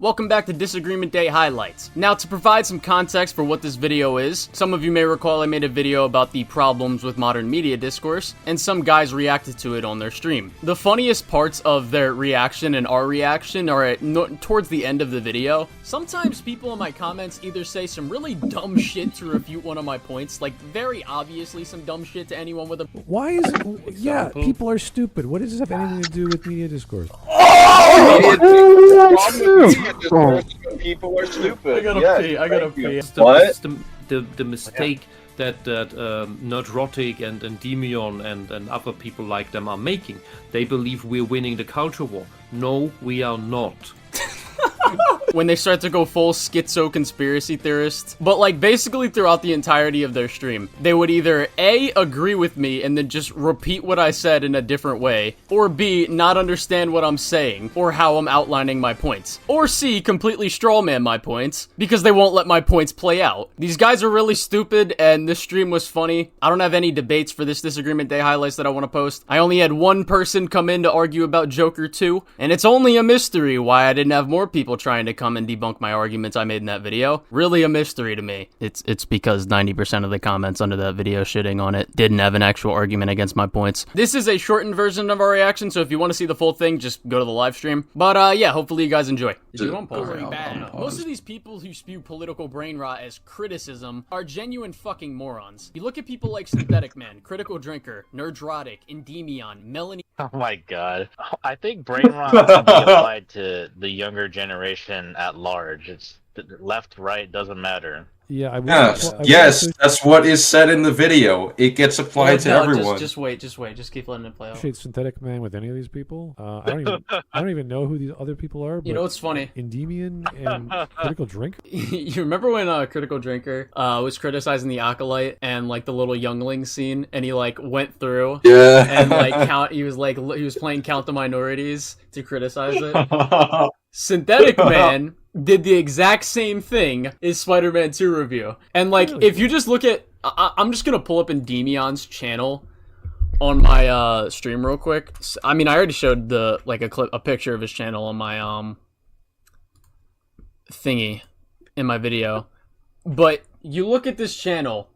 Welcome back to Disagreement Day Highlights. Now, to provide some context for what this video is, some of you may recall I made a video about the problems with modern media discourse, and some guys reacted to it on their stream. The funniest parts of their reaction and our reaction are towards the end of the video. Sometimes people in my comments either say some really dumb shit to refute one of my points, like very obviously some dumb shit to anyone with a... Why is... Yeah, people are stupid. What does this have anything to do with media discourse? People are stupid. I gotta pee. What? The mistake that Nerdrotic and Demion and other people like them are making. They believe we're winning the culture war. No, we are not. When they start to go full schizo conspiracy theorist. But like basically throughout the entirety of their stream, they would either A, agree with me and then just repeat what I said in a different way, or B, not understand what I'm saying or how I'm outlining my points, or C, completely strawman my points because they won't let my points play out. These guys are really stupid and this stream was funny. I don't have any debates for this Disagreement Day highlights that I want to post. I only had one person come in to argue about Joker 2, and it's only a mystery why I didn't have more people trying to come and debunk my arguments I made in that video. Really a mystery to me. It's because 90% of the comments under that video shitting on it didn't have an actual argument against my points. This is a shortened version of our reaction, so if you want to see the full thing, just go to the live stream. But yeah, hopefully you guys enjoy. Most of these people who spew political brain rot as criticism are genuine fucking morons. You look at people like Synthetic Man, Critical Drinker, Nerdrotic, Endymion, Melanie... Oh my god. I think brain rot can be applied to the younger generation at large. It's left, right, doesn't matter. Yeah, Yes, that's what is said in the video. It gets applied to everyone. Just wait. Just keep letting it play out. Appreciate Synthetic Man with any of these people. I don't even know who these other people are. But you know what's funny? Endymion and Critical Drinker. You remember when Critical Drinker was criticizing the Acolyte and like the little youngling scene, and he like went through and like he was playing Count the Minorities to criticize it. Synthetic Man did the exact same thing as Spider-Man 2 review. And like, if you just look at... I'm just gonna pull up Endymion's channel on my stream real quick. I mean, I already showed a picture of his channel on my thingy in my video. But you look at this channel,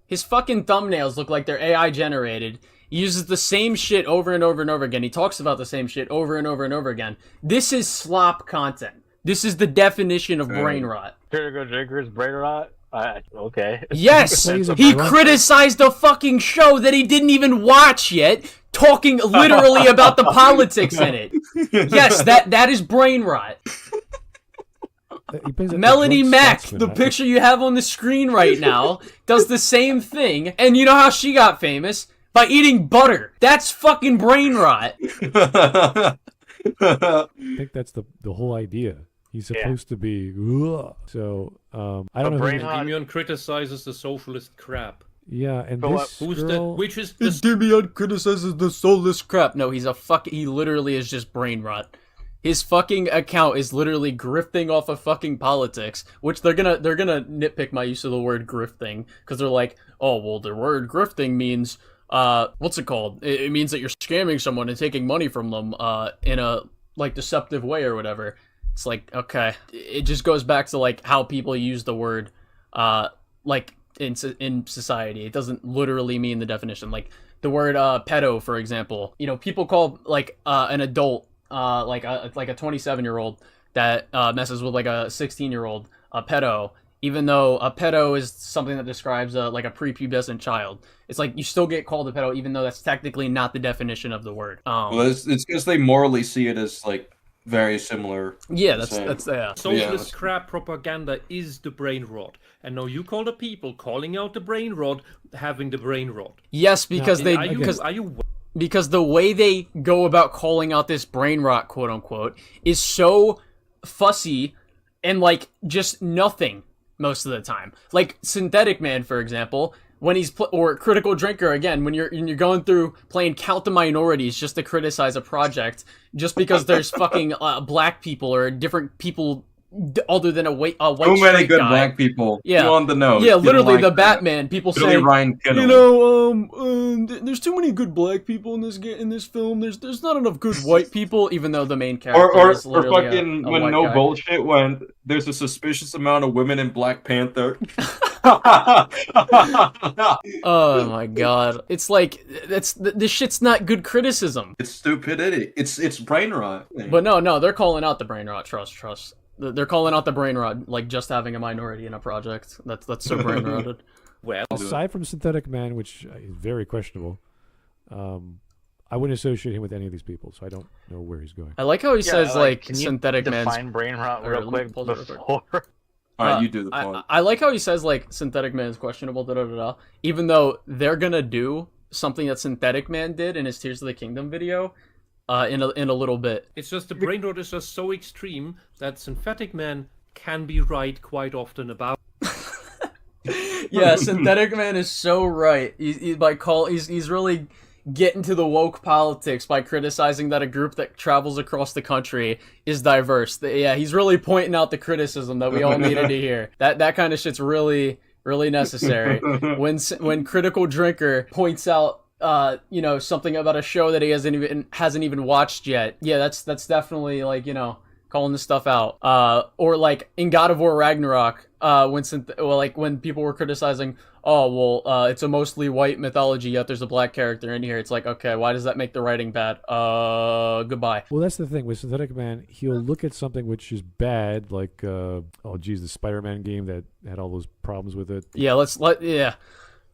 his fucking thumbnails look like they're AI generated. He uses the same shit over and over and over again. He talks about the same shit over and over and over again. This is slop content. This is the definition of brain rot. Critical Drinker's brain rot? Okay. Yes! He criticized a fucking show that he didn't even watch yet, talking literally about the politics in it. Yes, that is brain rot. Melanie Mack, the picture you have on the screen right now, does the same thing, and you know how she got famous? By eating butter. That's fucking brain rot. I think that's the whole idea. He's supposed to be... Ugh. So, I don't know who... Demion criticizes the socialist crap. Yeah, and this girl... Demion criticizes the soulless crap. No, he literally is just brain rot. His fucking account is literally grifting off of fucking politics, which they're gonna nitpick my use of the word grifting, because they're like, oh, well, the word grifting means... what's it called? It means that you're scamming someone and taking money from them, in a, like, deceptive way or whatever. It's like, okay. It just goes back to, like, how people use the word, like, in society. It doesn't literally mean the definition. Like, the word, pedo, for example. You know, people call, like, an adult, like a 27-year-old that, messes with, like, a 16-year-old, a pedo. Even though a pedo is something that describes like a prepubescent child. It's like you still get called a pedo even though that's technically not the definition of the word. Well, it's because they morally see it as like very similar. Yeah, that's yeah. Socialist crap propaganda is the brain rot. And now you call the people calling out the brain rot having the brain rot. Yes, because because the way they go about calling out this brain rot, quote unquote, is so fussy and like just nothing. Most of the time, like Synthetic Man, for example, when he's or Critical Drinker again, when you're going through playing Count the Minorities just to criticize a project, just because there's fucking black people or different people other than a white So many straight good guy. black people. Yeah. You on the nose. Yeah, You literally like the that. Batman. People Billy say, Ryan Kittle. you know, there's too many good black people in this film. There's not enough good white people, even though the main character Or is literally fucking a when white no guy. bullshit when there's a suspicious amount of women in Black Panther. Oh my god, it's like this shit's not good criticism. It's stupidity. It's brain rot. But no, they're calling out the brain rot. Trust. They're calling out the brain rot, like just having a minority in a project. That's so brain rotted. Well, Aside from Synthetic Man, which is very questionable, I wouldn't associate him with any of these people, so I don't know where he's going. I like how he says like can you Synthetic Man's. define brain rot real quick Pause it real before. Alright, you do the point. I like how he says like Synthetic Man is questionable, even though they're gonna do something that Synthetic Man did in his Tears of the Kingdom video, in a little bit. it's just the brain rot is just so extreme that Synthetic Man can be right quite often about. Yeah, Synthetic Man is so right. He's really getting to the woke politics by criticizing that a group that travels across the country is diverse. Yeah, he's really pointing out the criticism that we all needed to hear. That kind of shit's really necessary. When Critical Drinker points out something about a show that he hasn't even watched yet. Yeah, that's definitely like, calling this stuff out. Or like in God of War Ragnarok, when people were criticizing, it's a mostly white mythology, yet there's a black character in here. It's like, okay, why does that make the writing bad? Goodbye. Well, that's the thing with Synthetic Man. He'll look at something which is bad, like the Spider-Man game that had all those problems with it. Yeah,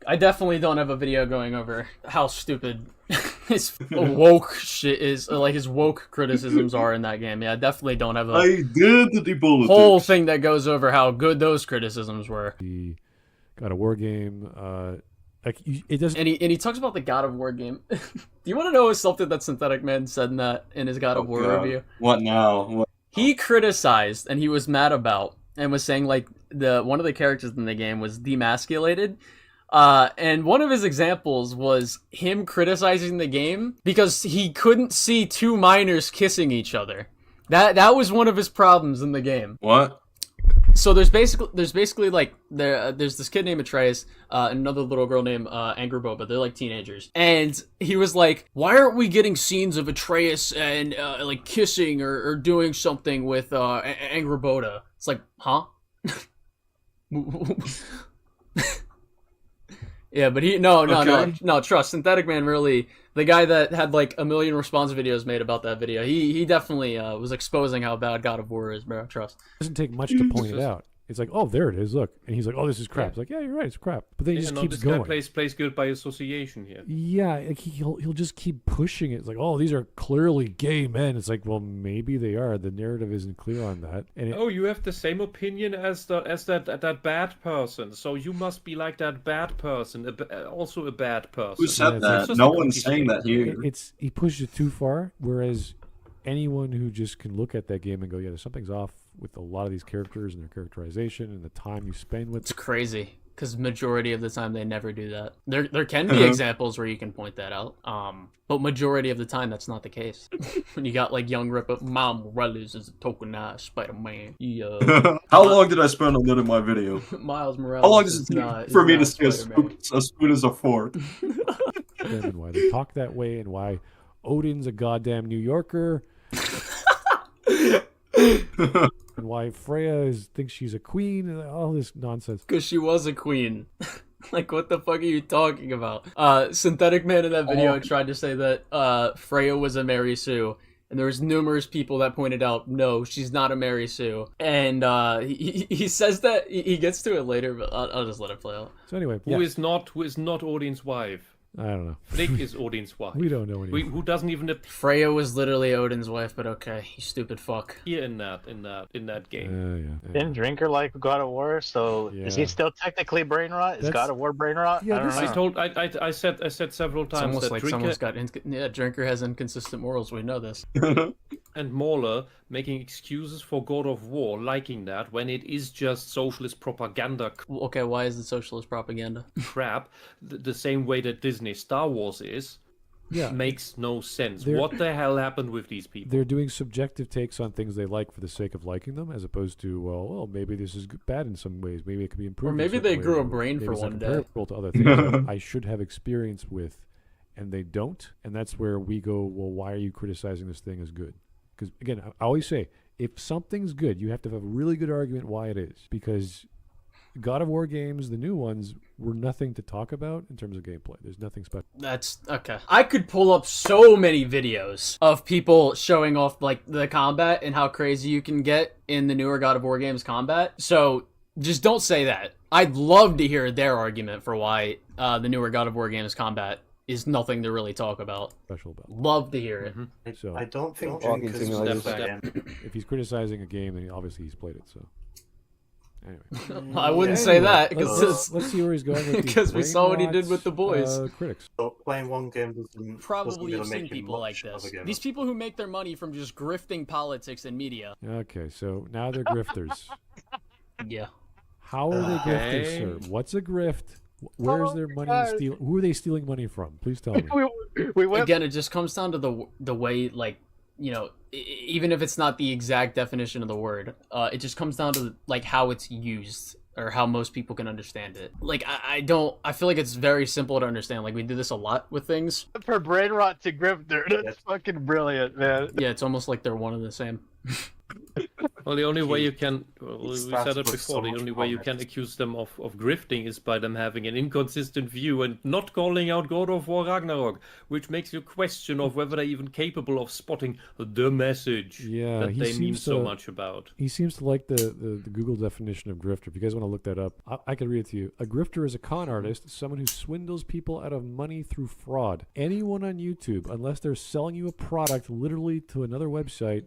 I definitely don't have a video going over how stupid his woke shit is, like his woke criticisms are in that game. Yeah, I definitely don't have a did the politics. whole thing that goes over how good those criticisms were. The God of War game, it doesn't. And he talks about the God of War game. Do you want to know something that Synthetic Man said in his God of War review? What now? He criticized and he was mad about and was saying like one of the characters in the game was demasculated. And one of his examples was him criticizing the game because he couldn't see two minors kissing each other. That was one of his problems in the game. What? So there's basically like there's this kid named Atreus, and another little girl named Angry Boba. They're like teenagers, and he was like, "Why aren't we getting scenes of Atreus and like kissing or doing something with Angry Boba?" It's like, huh? Yeah, but no, trust. Synthetic Man really, the guy that had like a million response videos made about that video, he definitely was exposing how bad God of War is, bro. Trust. It doesn't take much to point it out. It's like, oh, there it is, look. And he's like, oh, this is crap. It's like, yeah, you're right, it's crap. But then he just keeps this going. Guy plays good by association here. Yeah, like he'll just keep pushing it. It's like, oh, these are clearly gay men. It's like, well, maybe they are. The narrative isn't clear on that. And you have the same opinion as that bad person. So you must be like that bad person, also a bad person. Who said Yeah, that? No one's saying that here. he pushed it too far. Whereas anyone who just can look at that game and go, yeah, something's off with a lot of these characters and their characterization and the time you spend with It's crazy because majority of the time they never do that. There can be examples where you can point that out, but majority of the time that's not the case. When you got like young Ripper, Miles Morales is a tokenized Spider-Man. Yeah. How long did I spend on that in my video? Miles Morales. How long does it take for me to say as spoon as a fork? and why they talk that way and why Odin's a goddamn New Yorker. And why Freya thinks she's a queen and all this nonsense. Because she was a queen. Like, what the fuck are you talking about? Synthetic Man in that video tried to say that Freya was a Mary Sue. And there was numerous people that pointed out, no, she's not a Mary Sue. And he says that, he gets to it later, but I'll just let it play out. So anyway. Who is not Odin's wife? I don't know. Frick is Odin's wife. We don't know anymore. Who doesn't even appear Freya was literally Odin's wife, but okay, you stupid fuck. in that game. Yeah. Didn't Drinker like God of War? So is he still technically brain rot? Is God of War brain rot? Yeah, I don't know. I said several It's times almost that like Drinker someone's got Drinker has inconsistent morals. We know this. and Mauler making excuses for God of War, liking that when it is just socialist propaganda Okay, why is it socialist propaganda? crap, the same way that Disney Star Wars is. makes no sense. They're- What the hell happened with these people? They're doing subjective takes on things they like for the sake of liking them, as opposed to, well, maybe this is bad in some ways. Maybe it could be improved. Or maybe in certain they grew ways, a brain maybe for it's not one day. comparable to other things that I should have experience with, and they don't. And that's where we go, well, why are you criticizing this thing as good? Because, again, I always say, if something's good, you have to have a really good argument why it is. Because God of War games, the new ones, were nothing to talk about in terms of gameplay. There's nothing special. That's okay. I could pull up so many videos of people showing off like the combat and how crazy you can get in the newer God of War games combat. So just don't say that. I'd love to hear their argument for why the newer God of War games combat is nothing to really talk about. Special about. Love to hear it. So I don't think Walking Jenkins simulators. was that game. if he's criticizing a game, then obviously he's played it. So anyway. I wouldn't say that Let's see where he's going with these because we saw what he did with the boys. Critics. So playing one game doesn't Probably gonna you've seen make you people like much of this. a gamer. These people who make their money from just grifting politics and media. Okay, so now they're grifters. Yeah. How are they grifters, sir? What's a grift? Where's their money stealing? Who are they stealing money from? Please tell me. We went. Again, it just comes down to the way, like, you know, even if it's not the exact definition of the word, it just comes down to like how it's used or how most people can understand it. Like, I feel like it's very simple to understand. Like, we do this a lot with things. For brain rot to grifter. That's fucking brilliant, man. Yeah, it's almost like they're one and the same. Well, the only way you can, we starts said it with before, so the much only way you can promise. accuse them of grifting is by them having an inconsistent view and not calling out God of War Ragnarok, which makes you question of whether they're even capable of spotting the message Yeah, that he they mean seems so to- much about. He seems to like the Google definition of grifter. If you guys want to look that up, I can read it to you. A grifter is a con artist, someone who swindles people out of money through fraud. Anyone on YouTube, unless they're selling you a product literally to another website,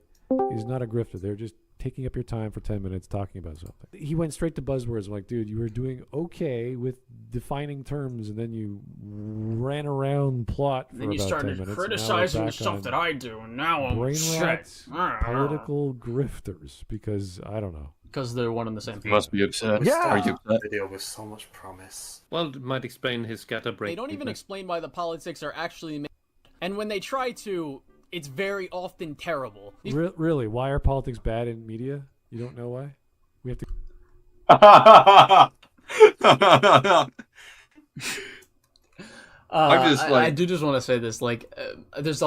is not a grifter. They're just taking up your time for 10 minutes talking about something. He went straight to buzzwords. I'm like, dude, you were doing okay with defining terms, and then you ran around plot for Then you about 10 started minutes. and now we're criticizing the back stuff on that I do, and now I'm brain shit. rot, political grifters, because I don't know. Because they're one and the same You thing. must be upset. Yeah. Are you upset? Video with so much promise. Well, it might explain his scatterbrain. They don't even explain why the politics are actually made. And when they try to, it's very often terrible. These- Really, why are politics bad in media? You don't know why? We have to. I'm just like- I do just want to say this. Like, there's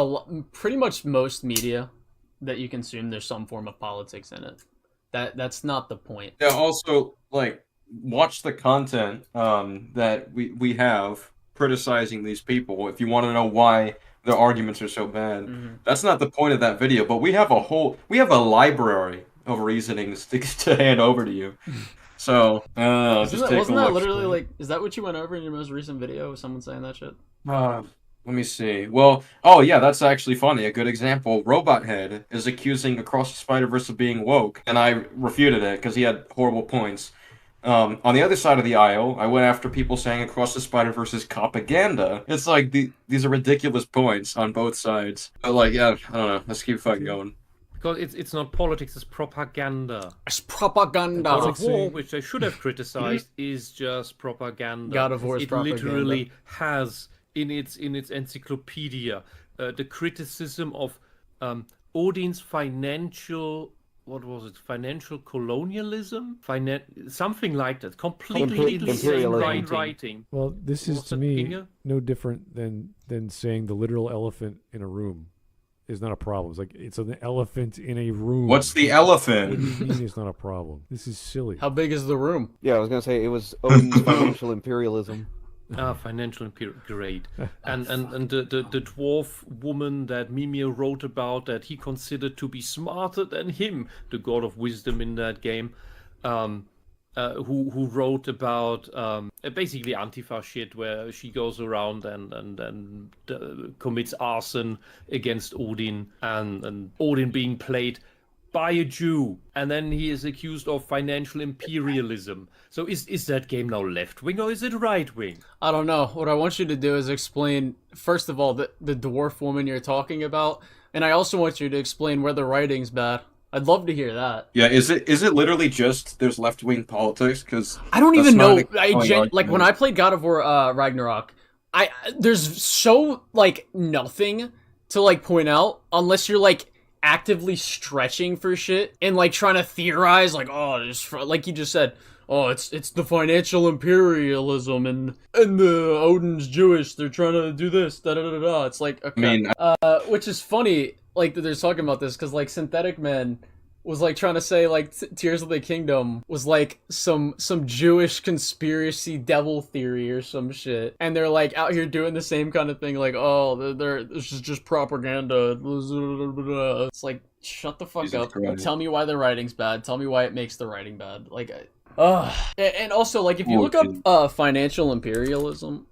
pretty much most media that you consume, there's some form of politics in it. That's not the point. Yeah, also, like, watch the content that we have criticizing these people if you want to know why their arguments are so bad. That's not the point of that video, but we have a library of reasonings to hand over to you. So, Wasn't just take that a look. literally like? Is that what you went over in your most recent video? Was someone saying that shit? Let me see. Well, oh yeah, that's actually funny. A good example. Robot Head is accusing Across the Spider-Verse of being woke, and I refuted it because he had horrible points. On the other side of the aisle, I went after people saying Across the Spider-Verse is propaganda. It's like these are ridiculous points on both sides. But like, yeah, I don't know. Let's keep fucking going. Because it's not politics, it's propaganda. It's propaganda. God of War, which they should have criticized, is just propaganda. God of War is it propaganda. literally has in its encyclopedia the criticism of Odin's financial. What was it? Financial colonialism? Something like that. Completely insane Imperialism. writing. Well, this is Was to it me Inge? no different than saying the literal elephant in a room is not a problem. It's like it's an elephant in a room. What's the What do elephant? you mean it's not a problem? This is silly. How big is the room? Yeah, I was gonna say it was Odin's financial imperialism. Financial great. And the dwarf woman that Mimir wrote about that he considered to be smarter than him, the god of wisdom in that game, who wrote about basically Antifa shit where she goes around and commits arson against Odin and Odin being played by a Jew, and then he is accused of financial imperialism. So is that game now left wing or is it right wing? I don't know. What I want you to do is explain, first of all, the dwarf woman you're talking about, and I also want you to explain where the writing's bad. I'd love to hear that. Yeah, is it literally just there's left-wing politics? Because I don't That's even not know. a compelling Like, when argument. I played God of War Ragnarok, there's so like nothing to like point out unless you're like actively stretching for shit and like trying to theorize like, oh, this like you just said, oh, it's the financial imperialism and the Odin's Jewish, they're trying to do this, da da da da. It's like, okay. I mean, Which is funny, like that they're talking about this, because like Synthetic Man was like trying to say like Tears of the Kingdom was like some Jewish conspiracy devil theory or some shit, and they're like out here doing the same kind of thing, like, oh, this is just propaganda. It's like, shut the fuck up. Tell me why the writing's bad. Tell me why it makes the writing bad. Like, and also, like, if you look up financial imperialism,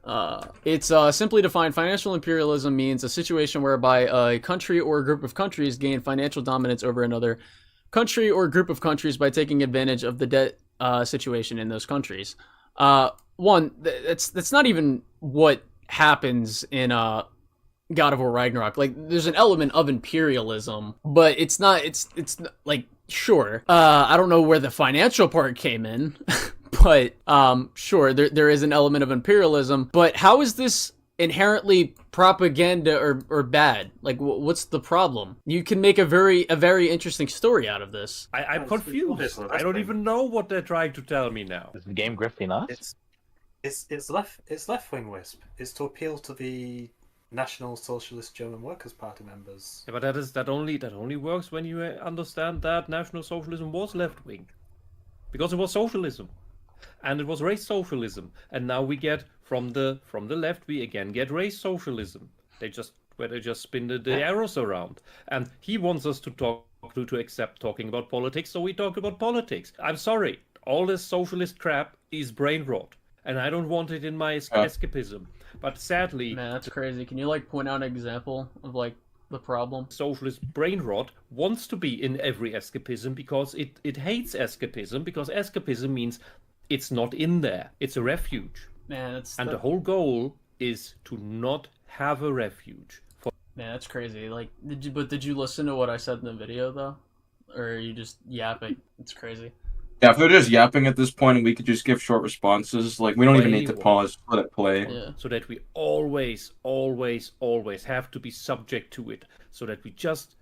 it's simply defined. Financial imperialism means a situation whereby a country or a group of countries gain financial dominance over another country or group of countries by taking advantage of the debt situation in those countries. That's not even what happens in God of War Ragnarok. Like, there's an element of imperialism, but it's not like, sure. I don't know where the financial part came in, but sure, there is an element of imperialism, but how is this inherently propaganda or bad? Like, what's the problem? You can make a very interesting story out of this. I'm confused. I don't even know what they're trying to tell me now. Is the game grifting us? It's left wing wisp. It's to appeal to the National Socialist German Workers' Party members. Yeah, but that only works when you understand that National Socialism was left wing, because it was socialism, and it was race socialism, and now we get from the left we again get race socialism. They just spin the arrows around, and he wants us to accept talking about politics, so we talk about politics. I'm sorry, all this socialist crap is brain rot, and I don't want it in my escapism. But sadly... Man, that's crazy. Can you, like, point out an example of, like, the problem? Socialist brain rot wants to be in every escapism because it hates escapism, because escapism means it's not in there. It's a refuge. Man, the whole goal is to not have a refuge. Man, that's crazy. Like, did you listen to what I said in the video, though? Or are you just yapping? It's crazy. Yeah, if they're just yapping at this point and we could just give short responses, like, we don't even need to pause, let it play. Yeah. So that we always have to be subject to it. So that we just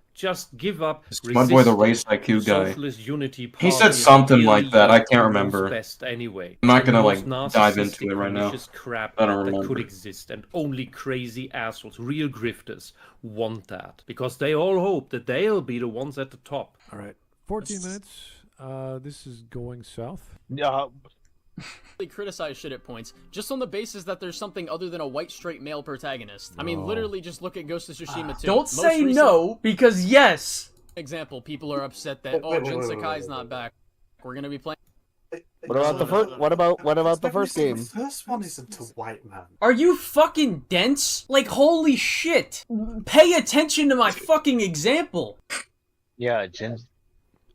give up. My boy, the race IQ guy. Socialist unity he said something like that. I can't remember. Best anyway. I'm not gonna like dive into it right now. Crap I don't that remember. could exist, and only crazy assholes, real grifters, want that because they all hope that they'll be the ones at the top. All right, 14 minutes. This is going south. Yeah. They criticize shit at points just on the basis that there's something other than a white straight male protagonist. I mean, literally just look at Ghost of Tsushima 2. Don't say no, because yes. Example, people are upset that Jin Sakai's not back. We're gonna be playing. What about the first? What about the first game? The first one isn't a white man. Are you fucking dense? Like, holy shit. Pay attention to my fucking example. Yeah, Jin.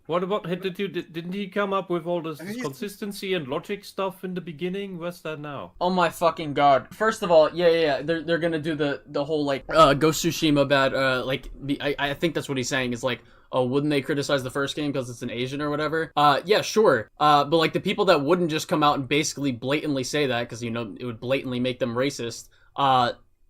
What about didn't he come up with all this consistency and logic stuff in the beginning? Where's that now? Oh my fucking god. First of all, yeah. They're gonna do the whole like Ghost of Tsushima bad I think that's what he's saying is like, oh, wouldn't they criticize the first game because it's an Asian or whatever? Yeah, sure. But like the people that wouldn't just come out and basically blatantly say that because, you know, it would blatantly make them racist.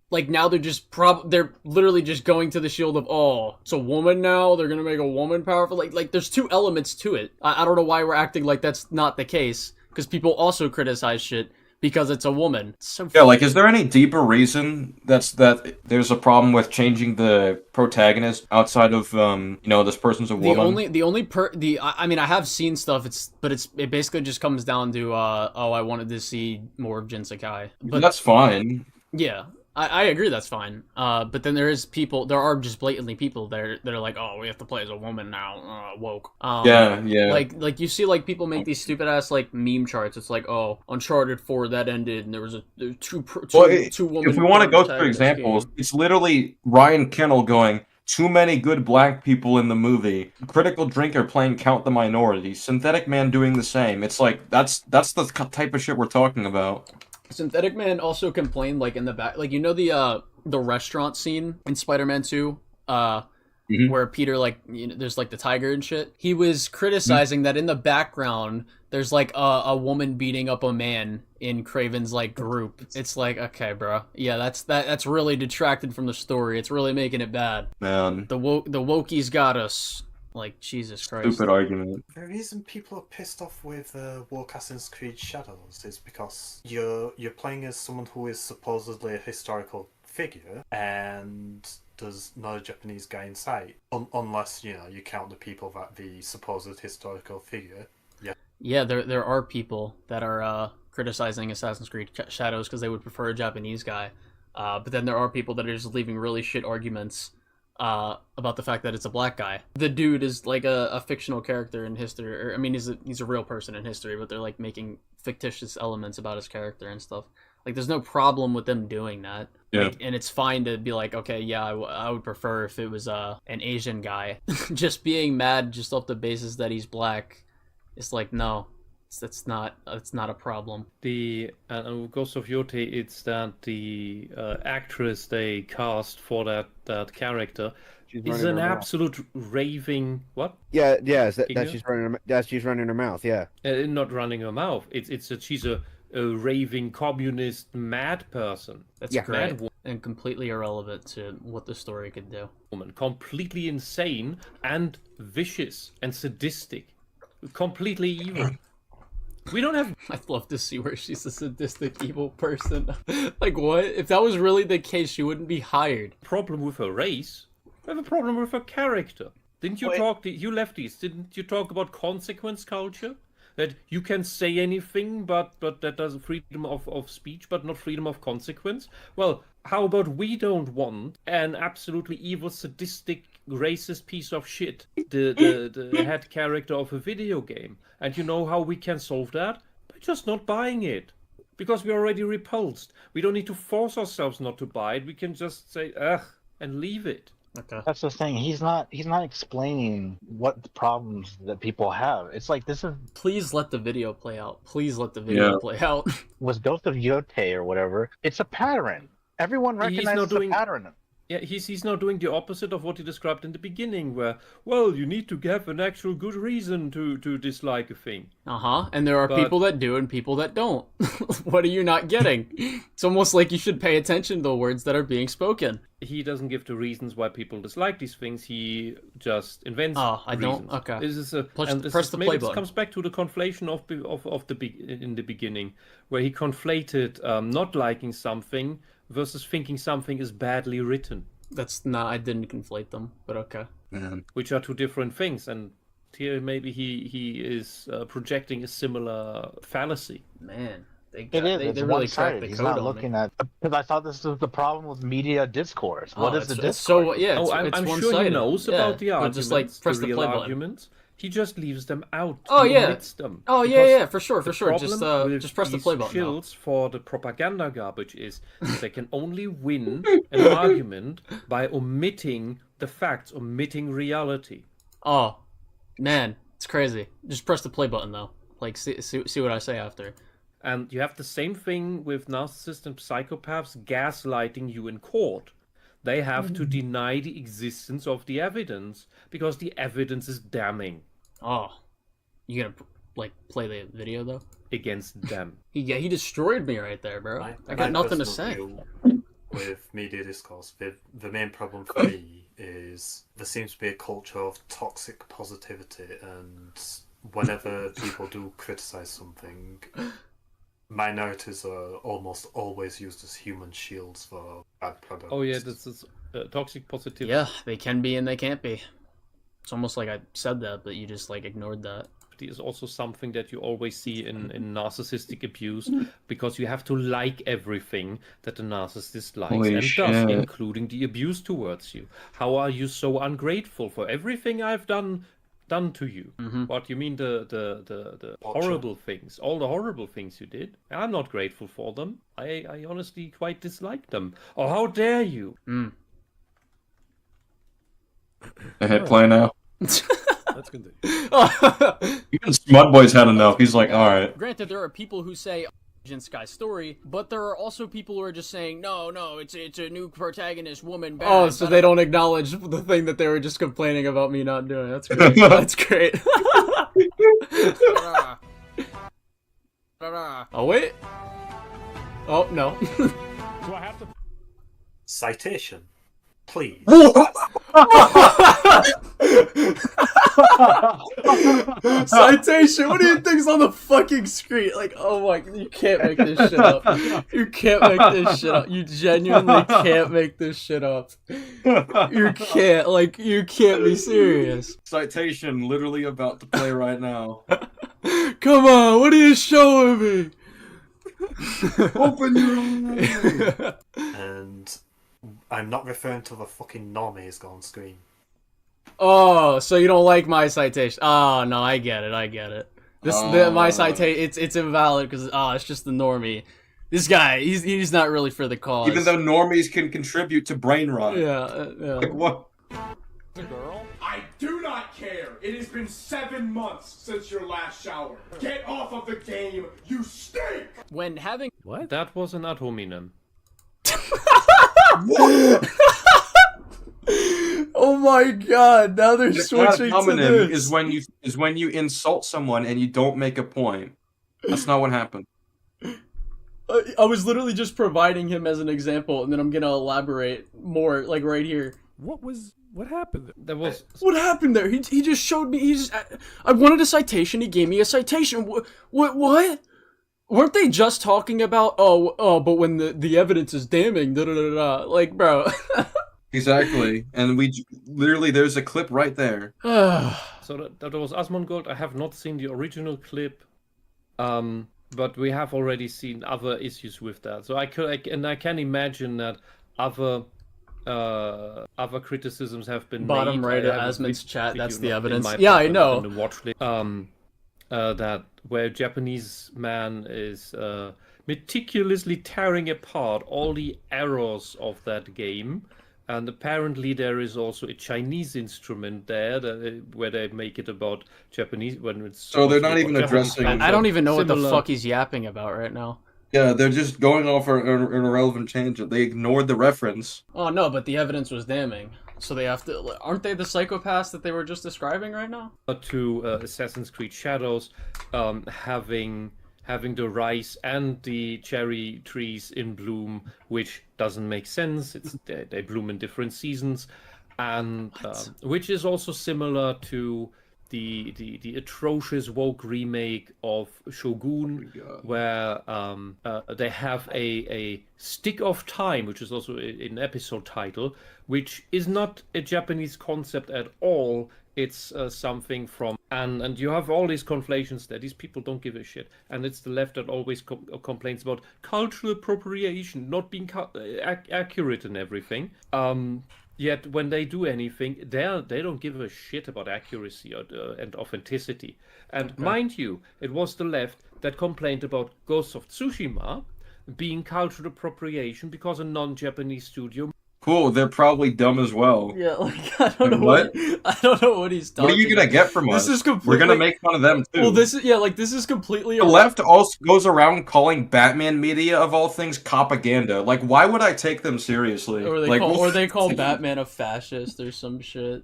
Like now they're just they're literally just going to the shield of, oh, it's a woman now, they're gonna make a woman powerful. Like there's two elements to it. I don't know why we're acting like that's not the case, because people also criticize shit because it's a woman. So yeah, like, is there any deeper reason that there's a problem with changing the protagonist outside of you know, this person's a woman? I mean, I have seen stuff. It basically just comes down to oh, I wanted to see more of Jin Sakai. But that's fine. Yeah. I agree, that's fine. But then there are just blatantly people that are like, oh, we have to play as a woman now, woke. Yeah. Like you see, like, people make these stupid ass like meme charts. It's like, oh, Uncharted 4 that ended, and there was two women. If we want to go through examples, it's literally Ryan Kennel going, too many good black people in the movie. Critical Drinker playing Count the Minority. Synthetic Man doing the same. It's like, that's the type of shit we're talking about. Synthetic Man also complained, like, in the back, like, you know, the restaurant scene in Spider-Man 2, where Peter, like, there's like the tiger and shit. He was criticizing that in the background there's like a woman beating up a man in Craven's like group. It's like, okay, bro, yeah, that's really detracted from the story. It's really making it bad. Man, The wokies got us. Like, Jesus Christ. stupid argument. The reason people are pissed off with Woke Assassin's Creed Shadows is because you're playing as someone who is supposedly a historical figure, and there's not a Japanese guy in sight, unless you count the people that the supposed historical figure. Yeah, there are people that are criticizing Assassin's Creed Shadows because they would prefer a Japanese guy, but then there are people that are just leaving really shit arguments about the fact that it's a black guy. The dude is like a fictional character in history, or I mean, he's a real person in history, but they're like making fictitious elements about his character and stuff. Like, there's no problem with them doing that. Yeah. Like, and it's fine to be like, okay, yeah, I would prefer if it was an Asian guy. Just being mad just off the basis that he's black, it's like, no, it's not a problem. The Ghost of Yote, it's that the actress they cast for that character is an absolute raving what? Yes, that Figure? she's running her mouth. Yeah. Not running her mouth. It's that she's a raving communist mad person. That's great and completely irrelevant to what the story could do. Woman, completely insane and vicious and sadistic, completely evil. We don't have. I'd love to see where she's a sadistic, evil person. Like, what? If that was really the case, she wouldn't be hired. Problem with her race. We have a problem with her character. Didn't you you lefties, didn't you talk about consequence culture? That you can say anything, but that does freedom of speech, but not freedom of consequence? Well, how about we don't want an absolutely evil, sadistic, racist piece of shit, the head character of a video game? And you know how we can solve that? By just not buying it. Because we're already repulsed. We don't need to force ourselves not to buy it. We can just say, ugh, and leave it. Okay. That's the thing. He's not explaining what the problems that people have. It's like, this is Please let the video play out. Please let the video play out. was Ghost of Yote or whatever. It's a pattern. Everyone recognizes the pattern. Yeah, he's now doing the opposite of what he described in the beginning, where, well, you need to have an actual good reason to dislike a thing. And there are people that do and people that don't. What are you not getting? It's almost like you should pay attention to the words that are being spoken. He doesn't give the reasons why people dislike these things. He just invents reasons. Don't? Okay. This is Press the play button. This comes back to the conflation in the beginning, where he conflated not liking something versus thinking something is badly written. I didn't conflate them, but okay. Which are two different things, and here maybe he is projecting a similar fallacy. Man, It is. It's really cracked the He's code not on looking me. at, because I thought this was the problem with media discourse. What is the discourse? So yeah, I'm one-sided. sure he knows about the But arguments, just like press the real play button. arguments. He just leaves them out. Oh, He yeah. omits them. Oh Because yeah, for sure. the Just problem with just press the these play button. now. Shields for the propaganda garbage is that they can only win an argument by omitting the facts, omitting reality. Oh, man, it's crazy. Just press the play button though. Like, see what I say after. And you have the same thing with narcissists and psychopaths gaslighting you in court. They have to deny the existence of the evidence because the evidence is damning. Oh, you gonna like play the video though? Against them. He destroyed me right there, bro. I got nothing to say. With media discourse, the main problem for me is there seems to be a culture of toxic positivity, and whenever people do criticize something, minorities are almost always used as human shields for bad products. Oh yeah, this is toxic positivity. Yeah, they can be and they can't be. It's almost like I said that, but you just like ignored that. Is also something that you always see in narcissistic abuse, because you have to like everything that the narcissist likes and does, including the abuse towards you. How are you so ungrateful for everything I've done to you? What you mean the horrible things, all the horrible things you did? I'm not grateful for them. I honestly quite dislike them. Or how dare you? Hit play now. Let's continue. Even Smut Boy's had enough. He's like, all right. Granted, there are people who say Sky story, but there are also people who are just saying, no, it's a new protagonist, woman, bad. Oh, so they don't acknowledge the thing that they were just complaining about me not doing. That's great. That's great. Oh, wait. Oh, no. Do I have to? Citation, please. Citation, what do you think's on the fucking screen? Like, oh my, you can't make this shit up. You can't make this shit up. You genuinely can't make this shit up. You can't be serious. Citation literally about to play right now. Come on, what are you showing me? Open your eyes. And I'm not referring to the fucking normies on screen. Oh, so you don't like my citation? Oh no, I get it. My citation, it's invalid because it's just the normie. This guy, he's not really for the cause. Even though normies can contribute to brain rot. Yeah. Like what? The girl? I do not care. It has been 7 months since your last shower. Get off of the game. You stink. When having What? That was an ad hominem. Oh my god! Now they're switching to Homonym this. is when you insult someone and you don't make a point. That's not what happened. I was literally just providing him as an example, and then I'm gonna elaborate more, like right here. What happened? There was What happened there? He just showed me. I wanted a citation. He gave me a citation. What? Weren't they just talking about? But when the evidence is damning, da da da da. Like, bro. Exactly, and literally there's a clip right there. so that was Asmongold. I have not seen the original clip, but we have already seen other issues with that. So I can imagine that other criticisms have been Bottom made. right I of have a Asmon's chat. video That's the not in evidence. my Yeah, I paper, know. but in the watch list, that where a Japanese man is meticulously tearing apart all the errors of that game. And apparently there is also a Chinese instrument there where they make it about Japanese when it's. So they're supposed to not be even about Japanese addressing- culture. I don't even know what the Similar- fuck he's yapping about right now. Yeah, they're just going off an irrelevant tangent. They ignored the reference. Oh no, but the evidence was damning. So they have to. Aren't they the psychopaths that they were just describing right now? To Assassin's Creed Shadows, having the rice and the cherry trees in bloom, which doesn't make sense. They bloom in different seasons, and which is also similar to the atrocious woke remake of Shogun, where they have a stick of time, which is also an episode title, which is not a Japanese concept at all. It's something from and you have all these conflations there. These people don't give a shit, and it's the left that always complains about cultural appropriation, not being accurate and everything. Yet when they do anything, they don't give a shit about accuracy and authenticity. And mind you, it was the left that complained about Ghost of Tsushima being cultural appropriation because a non-Japanese studio. Cool, they're probably dumb as well. Yeah, like I don't know What? I don't know what he's talking. What are you gonna get from This us? is completely. We're gonna make fun of them too. Well, this is completely. The left also goes around calling Batman media of all things propaganda. Like, why would I take them seriously? Or they call Batman a fascist or some shit.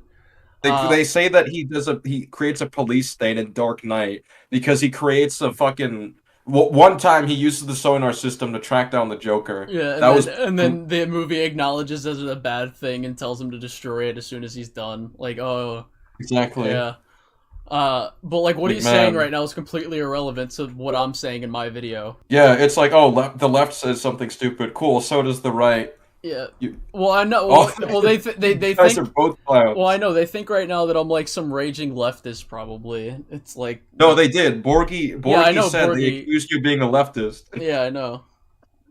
They say that he creates a police state in Dark Knight because he creates a fucking. One time he uses the sonar system to track down the Joker. Yeah, and then the movie acknowledges as a bad thing and tells him to destroy it as soon as he's done. Like, oh, exactly. Yeah. But like what he's saying right now is completely irrelevant to what I'm saying in my video. Yeah, it's like, oh, the left says something stupid. Cool, so does the right. Yeah. Well, I know. Well, they guys think. are both clowns. Well, I know they think right now that I'm like some raging leftist. Probably it's like. No, they did. Borgie I know, said Borgie. they accused you of being a leftist. Yeah, I know.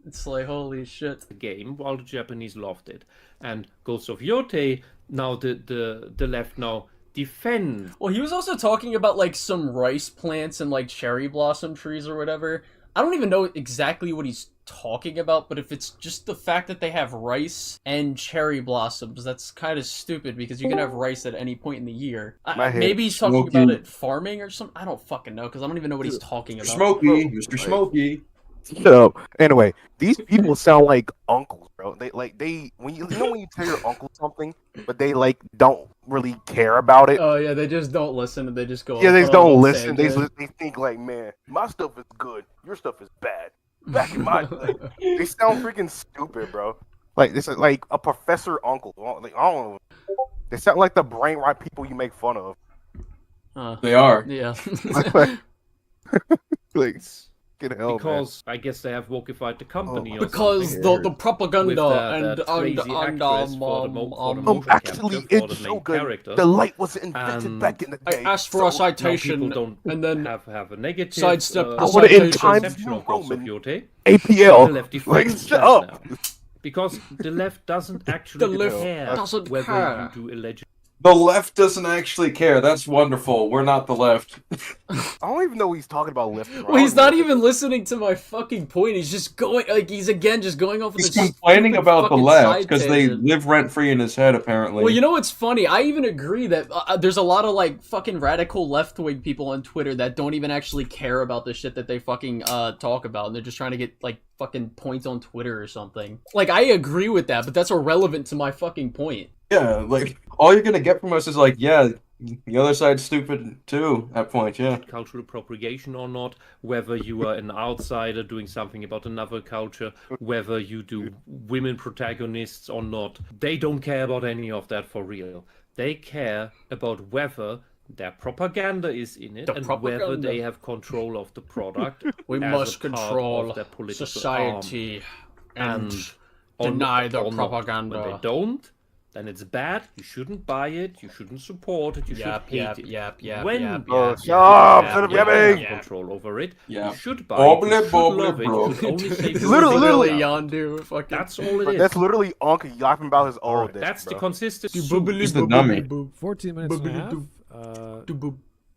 It's like holy shit. The game while the Japanese loved it, and Ghost of Yote now the left now defend. Well, he was also talking about like some rice plants and like cherry blossom trees or whatever. I don't even know exactly what he's talking about, but if it's just the fact that they have rice and cherry blossoms, that's kind of stupid because you can have rice at any point in the year. Maybe he's talking about it farming or something. I don't fucking know because I don't even know what he's talking about. Smokey, Mr. Smokey. Shut up. Anyway, these people sound like uncles, bro. They when you tell your uncle something, but they like don't really care about it. Oh yeah, they just don't listen and they just go. Yeah, off they on just a little don't listen. tangent. They think like, man, my stuff is good, your stuff is bad. Back in my they sound freaking stupid, bro. Like this is like a professor uncle. Like, I don't know. They sound like the brain rot people you make fun of. They are. Yeah. Like, get hell, Because I guess they have wokified the company. Or because something. the propaganda With and that crazy actress for the motion actually, capture for it's the so main good. character. The light was invented And back in the I day. asked for a Now citation, people don't and then have a negative sidestep the I wanna in citation. Times perception New of Ghost of Roman, Yote. APL. The left Like, defends shut that up. now. Because the left doesn't actually The left care doesn't whether care. you do alleged. The left doesn't actually care. That's wonderful. We're not the left. I don't even know what he's talking about lifting. Well, he's not even listening to my fucking point. He's just going, like, he's again just going off. He's with this complaining stupid about the fucking left side because they tangent. live rent free in his head, apparently. Well, you know what's funny? I even agree that there's a lot of like fucking radical left wing people on Twitter that don't even actually care about the shit that they fucking talk about, and they're just trying to get like fucking points on Twitter or something. Like, I agree with that, but that's irrelevant to my fucking point. Yeah, like, all you're gonna get from us is like, yeah, the other side's stupid too, at point, yeah. Cultural appropriation or not, whether you are an outsider doing something about another culture, whether you do women protagonists or not. They don't care about any of that for real. They care about whether their propaganda is in it and whether they have control of the product. We as must a part control of their political society arm. and deny the propaganda. When they don't, then it's bad. You shouldn't buy it. You shouldn't support it. You should hate it. When you have control over it, you should buy it. You should love it. You should only say literally Yondu. Fucking. That's all it is. That's literally Uncle yapping about his old. That's the consistency. He's the dummy. 14 minutes and a half.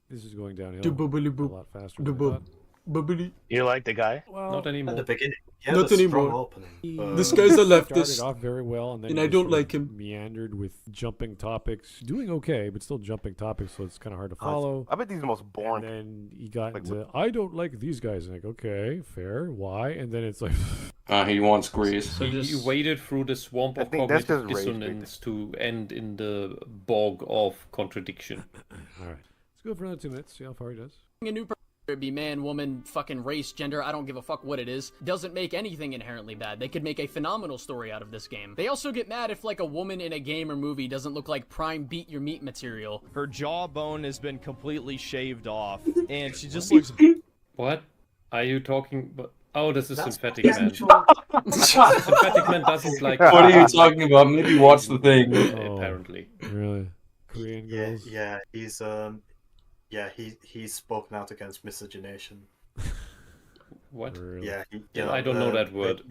This is going downhill a lot faster than I thought. You like the guy? Well, not anymore. At the beginning, Not anymore. opening. This guy's a leftist. Started off very well, and then And he I don't sort of like him. Meandered with jumping topics, doing okay, but still jumping topics, so it's kind of hard to follow. I bet these are the most boring. And then he got into, I don't like these guys. And like, okay, fair. Why? And then it's like, He wants grease. So You waded through the swamp of think that's cognitive just rage dissonance to end in the bog of contradiction. all right, let's go for another 2 minutes. See how far he does. A new person, it be man, woman, fucking race, gender, I don't give a fuck what it is, doesn't make anything inherently bad. They could make a phenomenal story out of this game. They also get mad if like a woman in a game or movie doesn't look like prime beat your meat material. Her jawbone has been completely shaved off, and she just looks. What are you talking about? Oh, this is Synthetic Man. Synthetic Man doesn't like. What are you talking about? Maybe watch the thing. Apparently. Really? Korean girls? Yeah, he's spoken out against miscegenation. What? Really? Yeah, I don't know that word.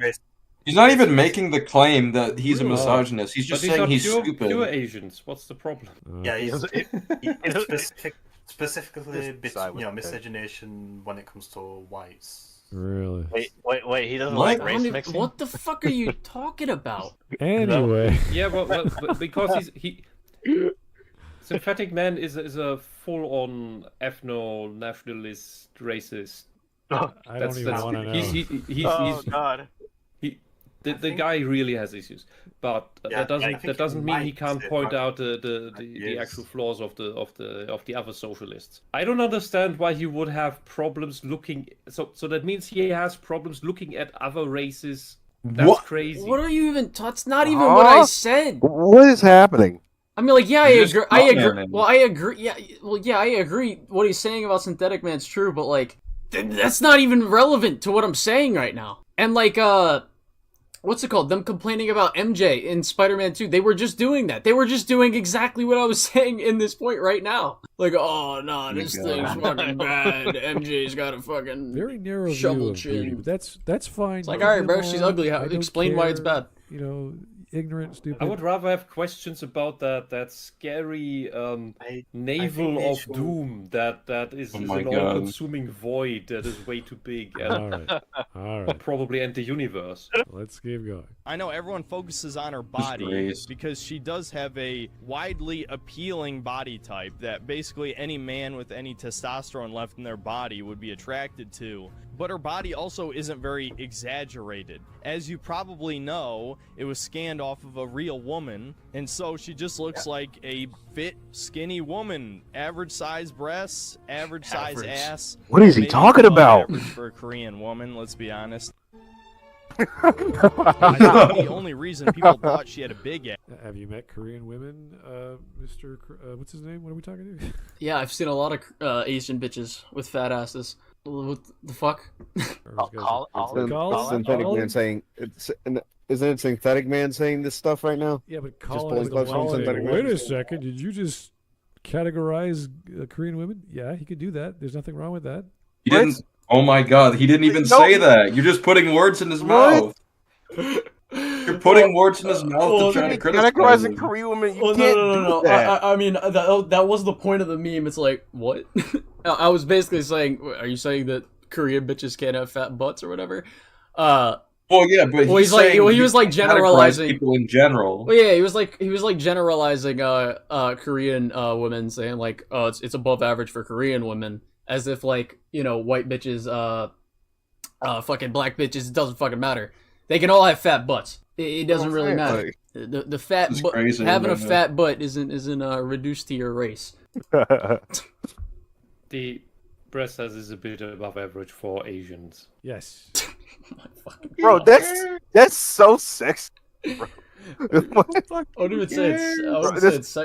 He's not even making the claim that he's a misogynist. He's just But saying these he's are stupid. pure Asians. What's the problem? Yeah, he's specifically miscegenation when it comes to whites. Really? Wait, he doesn't like race mixing? What the fuck are you talking about? Anyway. Yeah, but because he Synthetic Man is a full-on ethno-nationalist racist. I don't even want to know. God. The guy really has issues, but that doesn't mean he can't point out the actual flaws of the other socialists. I don't understand why he would have problems looking. So that means he has problems looking at other races. That's crazy. What are you even? That's not even what I said. What is happening? I mean, like, yeah, I You're just agree. I agree. man. Well, I agree. Yeah, I agree. What he's saying about Synthetic Man's true, but like, that's not even relevant to what I'm saying right now. And like, what's it called? Them complaining about MJ in Spider-Man 2. They were just doing that. They were just doing exactly what I was saying in this point right now. Like, oh no, this thing's fucking bad. MJ's got a fucking very narrow shovel view of beauty, chin. but that's fine. It's like, all right, bro, she's ugly. Explain why it's bad. You know, ignorant, stupid. I would rather have questions about that scary navel of doom that is an all-consuming void that is way too big and All right. probably end the universe. Let's keep going. I know everyone focuses on her body because she does have a widely appealing body type that basically any man with any testosterone left in their body would be attracted to. But her body also isn't very exaggerated. As you probably know, it was scanned off of a real woman, and so she just looks like a fit, skinny woman. Average size breasts, average size ass. What is he talking about? Average for a Korean woman, let's be honest. I think the only reason people thought she had a big ass. Have you met Korean women, Mr. What's his name? What are we talking to? Yeah, I've seen a lot of Asian bitches with fat asses. What the fuck? Synthetic man saying isn't it synthetic man saying this stuff right now? Yeah, but wait a second. Did you just categorize Korean women? Yeah, he could do that. There's nothing wrong with that. He didn't. Oh my God, he didn't even say that. You're just putting words in his mouth. You're putting words in his mouth to try to criticize him. Korean women, you can't do that. I mean, that was the point of the meme. It's like, what? I was basically saying, are you saying that Korean bitches can't have fat butts or whatever? Well, yeah, but he was like generalizing people in general. Well, yeah, he was like generalizing Korean women, saying like, oh, it's above average for Korean women, as if like, you know, white bitches, fucking black bitches, it doesn't fucking matter. They can all have fat butts. It doesn't really matter. The fat having a fat butt isn't reduced to your race. The breast size is a bit above average for Asians. Yes. Bro, that's so sexy. Bro. What the fuck? I wouldn't even say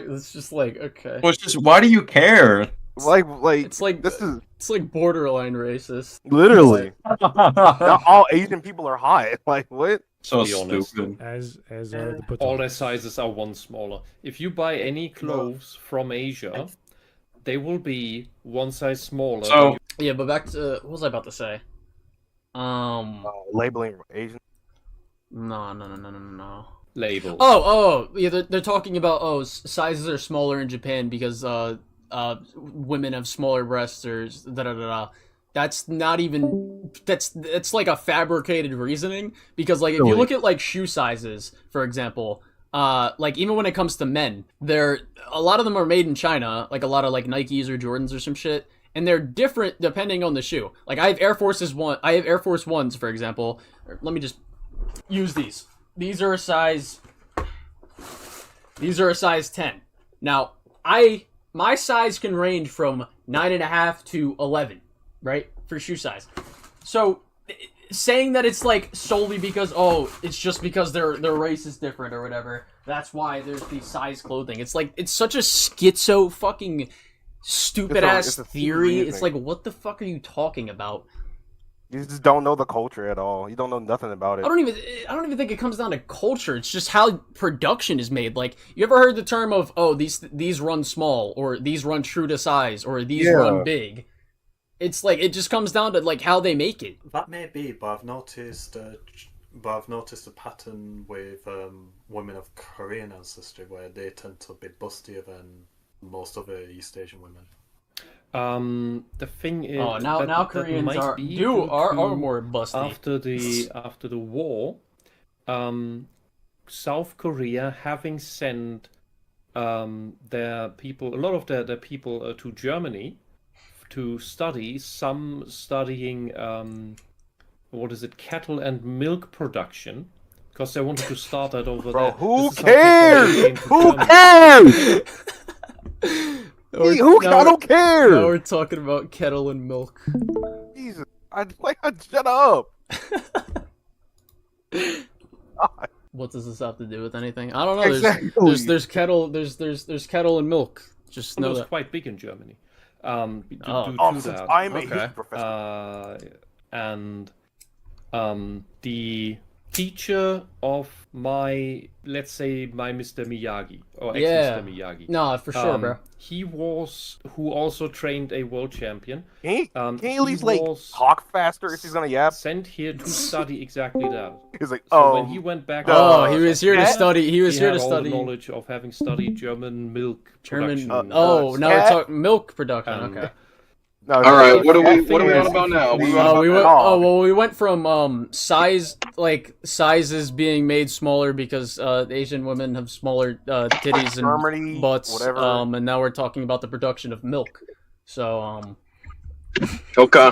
it's just like, okay. Well, it's just, why do you care? Like it's like it's like borderline racist. Literally. Not all Asian people are hot. Like what? So stupid. All their sizes are one smaller. If you buy any clothes from Asia, they will be one size smaller. So yeah, but back to what was I about to say? Labeling Asian. No. Label. Oh, yeah. They're talking about sizes are smaller in Japan because women have smaller breasts or da. That's not even that's like a fabricated reasoning, because like if you look at like shoe sizes, for example, like even when it comes to men, a lot of them are made in China, like a lot of like Nikes or Jordans or some shit, and they're different depending on the shoe. Like I have Air Force Ones, for example. Let me just use these. These are a size 10. Now, my size can range from 9.5 to 11, right? For shoe size. So, saying that it's like solely because, it's just because their race is different or whatever, that's why there's these size clothing. It's like, it's such a schizo fucking stupid ass theory. It's like, what the fuck are you talking about? You just don't know the culture at all. You don't know nothing about it. I don't even think it comes down to culture. It's just how production is made. Like, you ever heard the term of, these run small, or these run true to size, or these run big? It's like, it just comes down to like how they make it. That may be, but I've noticed a pattern with women of Korean ancestry where they tend to be bustier than most other East Asian women. The thing is, now Koreans are more busty. After the war, South Korea, having sent their people, a lot of their people to Germany to study, some studying cattle and milk production, because they wanted to start that over there. Who cares? Who cares? I don't care. Now we're talking about kettle and milk. Jesus, shut up. What does this have to do with anything? I don't know. Exactly. There's kettle and milk. Just know it's that. quite big in Germany. I'm a history professor. And the teacher of my, let's say, my Mr. Miyagi or Yeah. ex-Mr. Miyagi. No, for sure, bro. He who also trained a world champion. Can he at least was talk faster if he's gonna yap? Sent here to study exactly that. He's like, so when he went back, he was here to study. He was here to had all study the knowledge of having studied German milk German. production. Now we're talking milk production. Okay. No, All right, what are we on about now? We went from sizes being made smaller because Asian women have smaller titties and Germany, butts, whatever. and now we're talking about the production of milk. So Okay.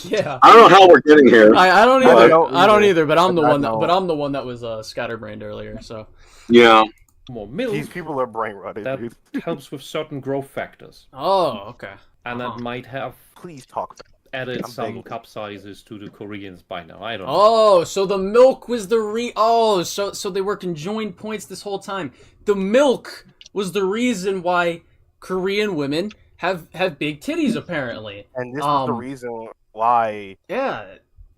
yeah. I don't know how we're getting here. I don't either. I don't either. But I'm the I one. know. But I'm the one that was scatterbrained earlier. So Yeah. More milk. These people are brain rotted, that dude. helps with certain growth factors. Oh, okay. And that might have Please talk. added I'm some begging. cup sizes to the Koreans by now. I don't know. Oh, so the milk was the so they were conjoined points this whole time. The milk was the reason why Korean women have big titties, apparently. And this is the reason why. Yeah.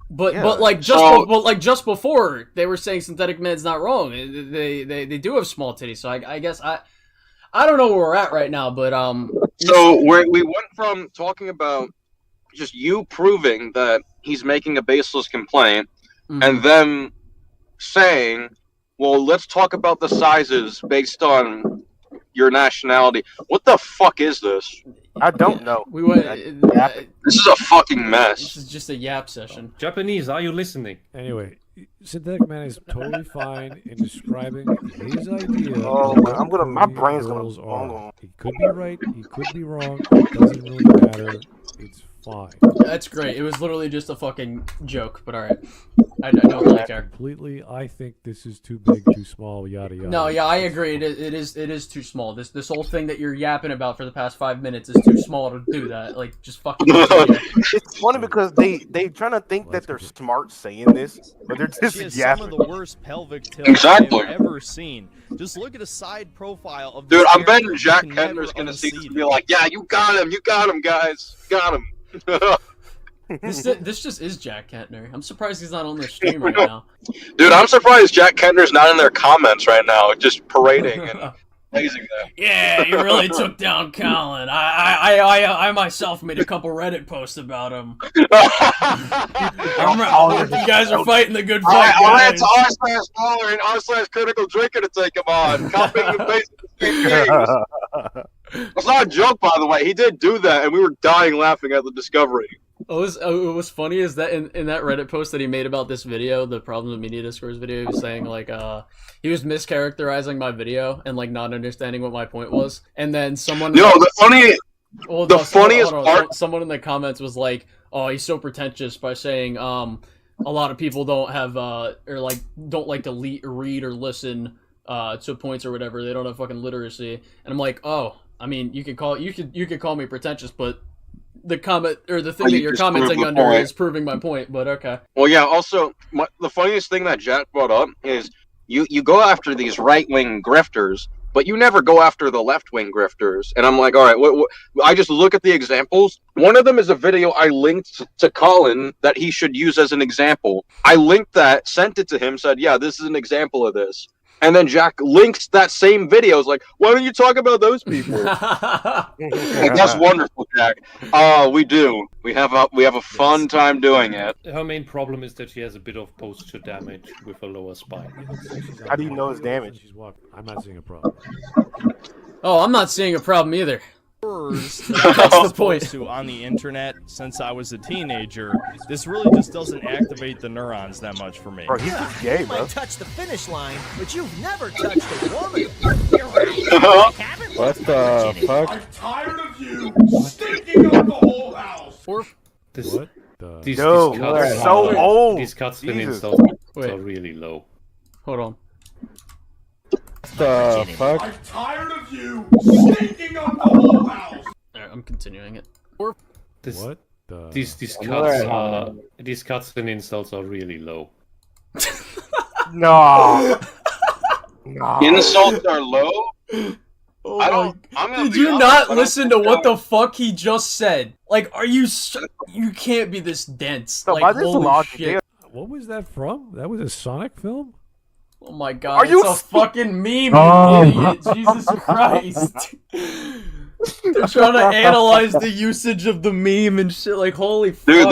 But Yeah. but just before they were saying synthetic man's not wrong. They do have small titties. So I guess I don't know where we're at right now, but So we went from talking about just you proving that he's making a baseless complaint, and then saying, "Well, let's talk about the sizes based on your nationality." What the fuck is this? I don't know. We went. This is a fucking mess. This is just a yap session. Japanese, are you listening? Anyway, Synthetic Man is totally fine in describing his idea. Oh, of man, what I'm my Korean brain's gonna girls bung are. on. He could be right. He could be wrong. It doesn't really matter. It's fine. That's great. It was literally just a fucking joke, but alright. I don't really care. Completely, I think this is too big, too small, yada yada. No, yeah, I agree. It is too small. This whole thing that you're yapping about for the past 5 minutes is too small to do that. Like, just fucking. It's funny because they trying to think that they're smart saying this, but they're She just has yapping. some of the worst pelvic tilts Exactly. I've ever seen. Just look at a side profile of Dude, this I'm betting character. Jack You can never Kendner's gonna see this unsee and be like, "Yeah, you got him, guys, got him." This just is Jack Kentner. I'm surprised he's not on the stream right now. Dude, I'm surprised Jack Kendner's not in their comments right now, just parading and amazing them. Yeah, you really took down Colin. I myself made a couple Reddit posts about him. You guys are fighting the good fight, Alright, guys. it's r/Baller and r/Critical Drinker to take him on. Copying and pasting the same names. It's not a joke, by the way. He did do that, and we were dying laughing at the discovery. What was funny is that in that Reddit post that he made about this video, the Problems with Media Discourse video, he was saying like he was mischaracterizing my video and like not understanding what my point was, and then someone funniest part. Someone in the comments was like, "Oh, he's so pretentious by saying a lot of people don't have or like don't like to read or listen to points or whatever. They don't have fucking literacy." And I'm like, "Oh, I mean, you could call me pretentious, but." The comment or the thing that you're commenting under is proving my point, but okay. Well, yeah. Also, the funniest thing that Jack brought up is you go after these right-wing grifters, but you never go after the left-wing grifters. And I'm like, all right, what? I just look at the examples. One of them is a video I linked to Colin that he should use as an example. I linked that, sent it to him, said, yeah, this is an example of this. And then Jack links that same video. Is like, why don't you talk about those people? Like, that's wonderful, Jack. We do. We have a fun time doing it. Her main problem is that she has a bit of posture damage with a lower spine. How do you know it's damage? I'm not seeing a problem. Oh, I'm not seeing a problem either. That's the point. To on the internet since I was a teenager, this really just doesn't activate the neurons that much for me. Bro, he's just gay, You bro. might touch the finish line, but you've never touched a woman. You're right. Haven't What the fuck? I'm tired of you stinking up the whole house. This, What the? these Yo, cuts they're so old. These cuts and Jesus. insults Wait. are really low. Hold on. What the fuck? I'm tired of you stinking up the whole house. Alright, I'm continuing it. This, What the? These cuts and insults are really low. No. No. Insults are low. Oh I don't. I'm gonna Did be you honest, not I don't listen to think what that- the fuck he just said? Like, are you? You can't be this dense. So like, by this holy logic, shit. What was that from? That was a Sonic film? Oh my god, Are you it's a fucking meme, Oh. you idiot. Jesus Christ. They're trying to analyze the usage of the meme and shit, like, holy fuck. Dude,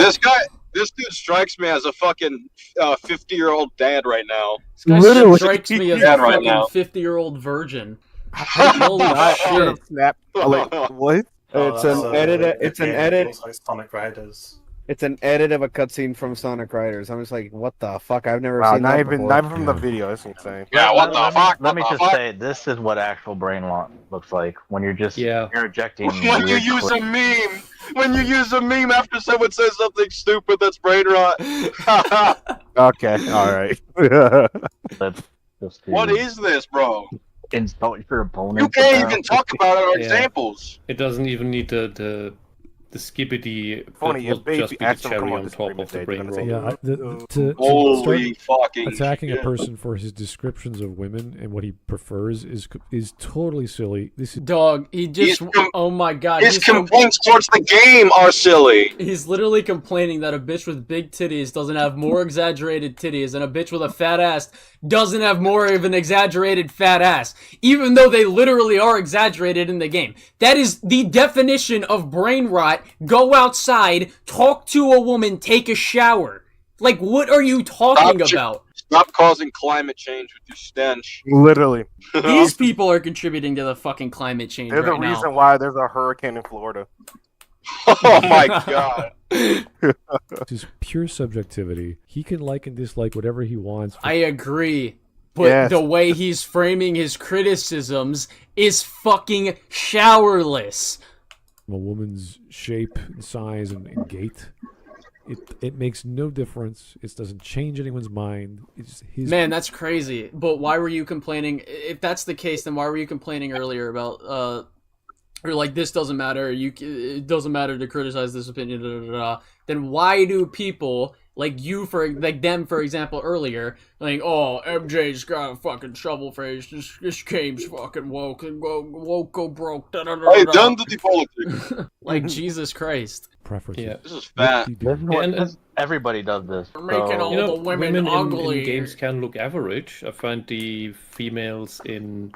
this dude strikes me as a fucking 50-year-old dad right now. This guy Literally. strikes me as a Dad right fucking now. 50-year-old virgin. Holy shit. Snap. Like, what? It's that's, an edit. It's an yeah, edit. It looks like Sonic Riders. It's an edit of a cutscene from Sonic Riders. I'm just like, what the fuck? I've never Wow, seen not that even before. not even from the video. That's insane. Yeah, what the fuck? Let me What the just fuck? say, this is what actual brain lock looks like when you're just interjecting. When you weird use clips. a meme, when you use a meme after someone says something stupid, that's brain rot. Okay, all right. That's just to What is this, bro? insult your opponent. You can't even talk about our Yeah. examples. It doesn't even need the skippity. Funny, It if will baby just be the asked them to come cherry on on the top stream of the today, brain they're roll. gonna say, Yeah, to Holy start fucking attacking shit. a person for his descriptions of women and what he prefers is totally silly. This is Dog, he just, oh my god. His he's complaints towards the game are silly. He's literally complaining that a bitch with big titties doesn't have more exaggerated titties, and a bitch with a fat ass doesn't have more of an exaggerated fat ass, even though they literally are exaggerated in the game. That is the definition of brain rot. Go outside, talk to a woman, take a shower. Like, what are you talking about? Stop causing climate change with your stench. Literally. These people are contributing to the fucking climate change They're the right now. reason why there's a hurricane in Florida. Oh my god. This is pure subjectivity. He can like and dislike whatever he wants. I agree. But Yes. the way he's framing his criticisms is fucking showerless. From a woman's shape, and size, and gait. It makes no difference. It doesn't change anyone's mind. It's his. Man, that's crazy. But why were you complaining? If that's the case, then why were you complaining earlier about or like this doesn't matter? It doesn't matter to criticize this opinion. Da, da, da, da. Then why do people like you for example earlier like, oh, MJ's got a fucking shovel face. This game's fucking woke and woke go broke. Da, da, da, Hey, da. done to the politics. Like Jesus Christ. Preferences. Yeah. This is fat. Everybody does this. Making all the women ugly. in games can look average. I find the females in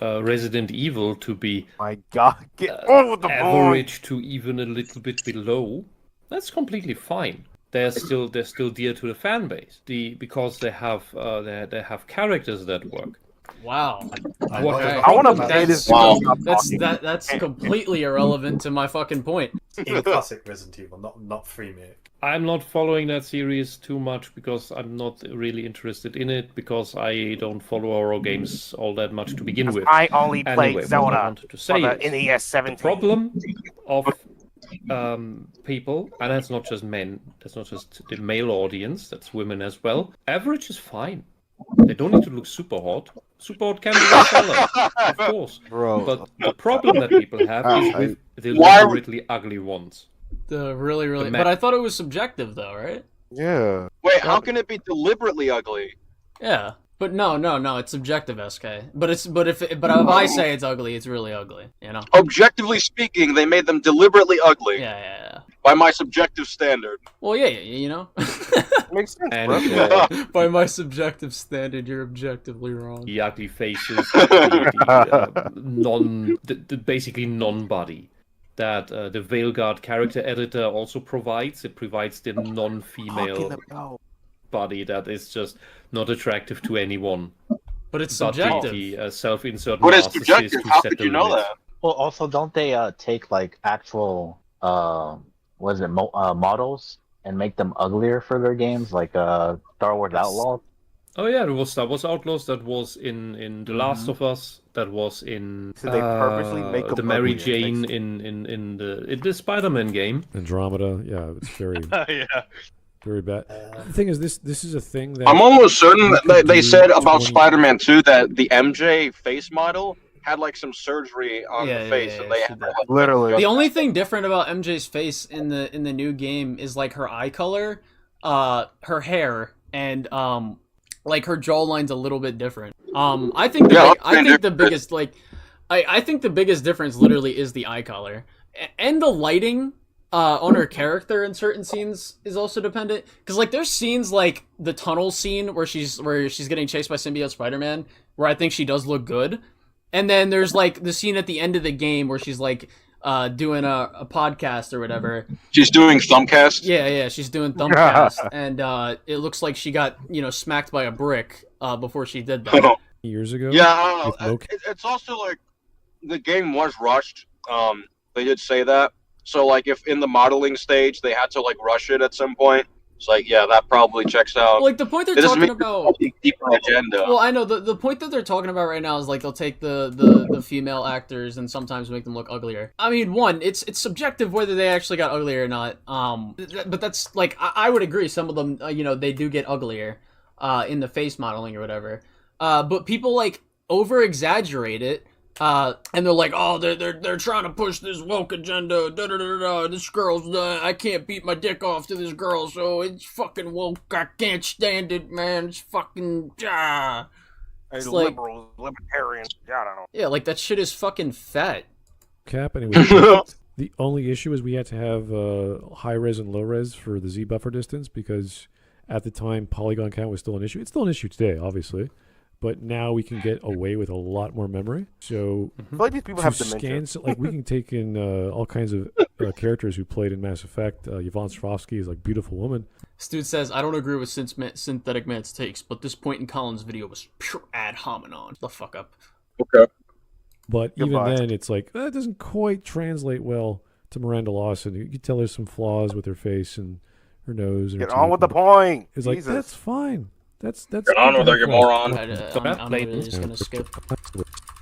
Resident Evil to be my god, get on with the average to even a little bit below. That's completely fine. They're still dear to the fan base. Because they have characters that work. Wow. I wanna play this game. That's completely irrelevant to my fucking point. In classic Resident Evil, not remake. I'm not following that series too much because I'm not really interested in it because I don't follow horror games all that much to begin with. I only play Anyway, what I Zelda wanted to say for the is, NES 17. The problem of people, and that's not just men, that's not just the male audience, that's women as well. Average is fine. They don't need to look super hot. Super hot can be a seller, of course. Bro. But the problem that people have is with the Why- deliberately ugly ones. The really. The But I thought it was subjective though, right? Yeah. Wait, how can it be deliberately ugly? Yeah. But no, it's subjective, SK. But if I say it's ugly, it's really ugly, you know? Objectively speaking, they made them deliberately ugly. Yeah. By my subjective standard. Well, yeah, you know? Makes sense, And, bro. By my subjective standard, you're objectively wrong. The ugly faces, the basically non-body that the Veilguard character editor also provides. It provides the non-female body that is just not attractive to anyone. But it's subjective. The self-insert But it's narcissist subjective. who How set could the you know limits. that? Well, also, don't they take like actual models and make them uglier for their games, like Star Wars Outlaws? Oh yeah, there was Star Wars Outlaws. That was in The Last of Us. That was in So they purposely make 'em the Mary uglier, Jane makes- in the Spider-Man game. Andromeda, yeah, it's very, Yeah. very bad. The thing is, this is a thing that I'm almost certain you that could they do said about 20 Spider-Man 2 that the MJ face model had like some surgery on the face, and they had Literally. The only thing different about MJ's face in the new game is like her eye color, her hair, and like her jawline's a little bit different. I think the biggest difference literally is the eye color and the lighting. on her character in certain scenes is also dependent. Because like there's scenes like the tunnel scene where she's getting chased by symbiote Spider-Man, where I think she does look good. And then there's like the scene at the end of the game where she's like doing a podcast or whatever. She's doing Thumbcast? Yeah, she's doing Thumbcast. And it looks like she got, smacked by a brick before she did that. Years ago? Yeah, I don't know. It's also like the game was rushed. They did say that. So like if in the modeling stage they had to like rush it at some point, it's like, yeah, that probably checks out. Like the point they're talking about, deeper agenda. Well, I know the point that they're talking about right now is like they'll take the female actors and sometimes make them look uglier. I mean, one, it's subjective whether they actually got uglier or not. But that's like I would agree. Some of them, they do get uglier, in the face modeling or whatever. But people like over exaggerate it. And they're like, oh, they're trying to push this woke agenda. This girl's, I can't beat my dick off to this girl, so it's fucking woke. I can't stand it, man. It's fucking, It's like, liberals, libertarians, I don't know. Yeah, like that shit is fucking fat. Cap, anyway. The only issue is we had to have high res and low res for the Z buffer distance because at the time polygon count was still an issue. It's still an issue today, obviously. But now we can get away with a lot more memory. So I feel like these people have dementia. Like we can take in all kinds of characters who played in Mass Effect. Yvonne Strahovski is like beautiful woman. This dude says, I don't agree with Synthetic Man's takes, but this point in Colin's video was pure ad hominem. The fuck up. Okay. But even then, it's like, that doesn't quite translate well to Miranda Lawson. You can tell there's some flaws with her face and her nose. And Get her on teeth. with the point. It's like, Jesus. that's fine. That's Get on with her, you moron. I'm really just gonna skip.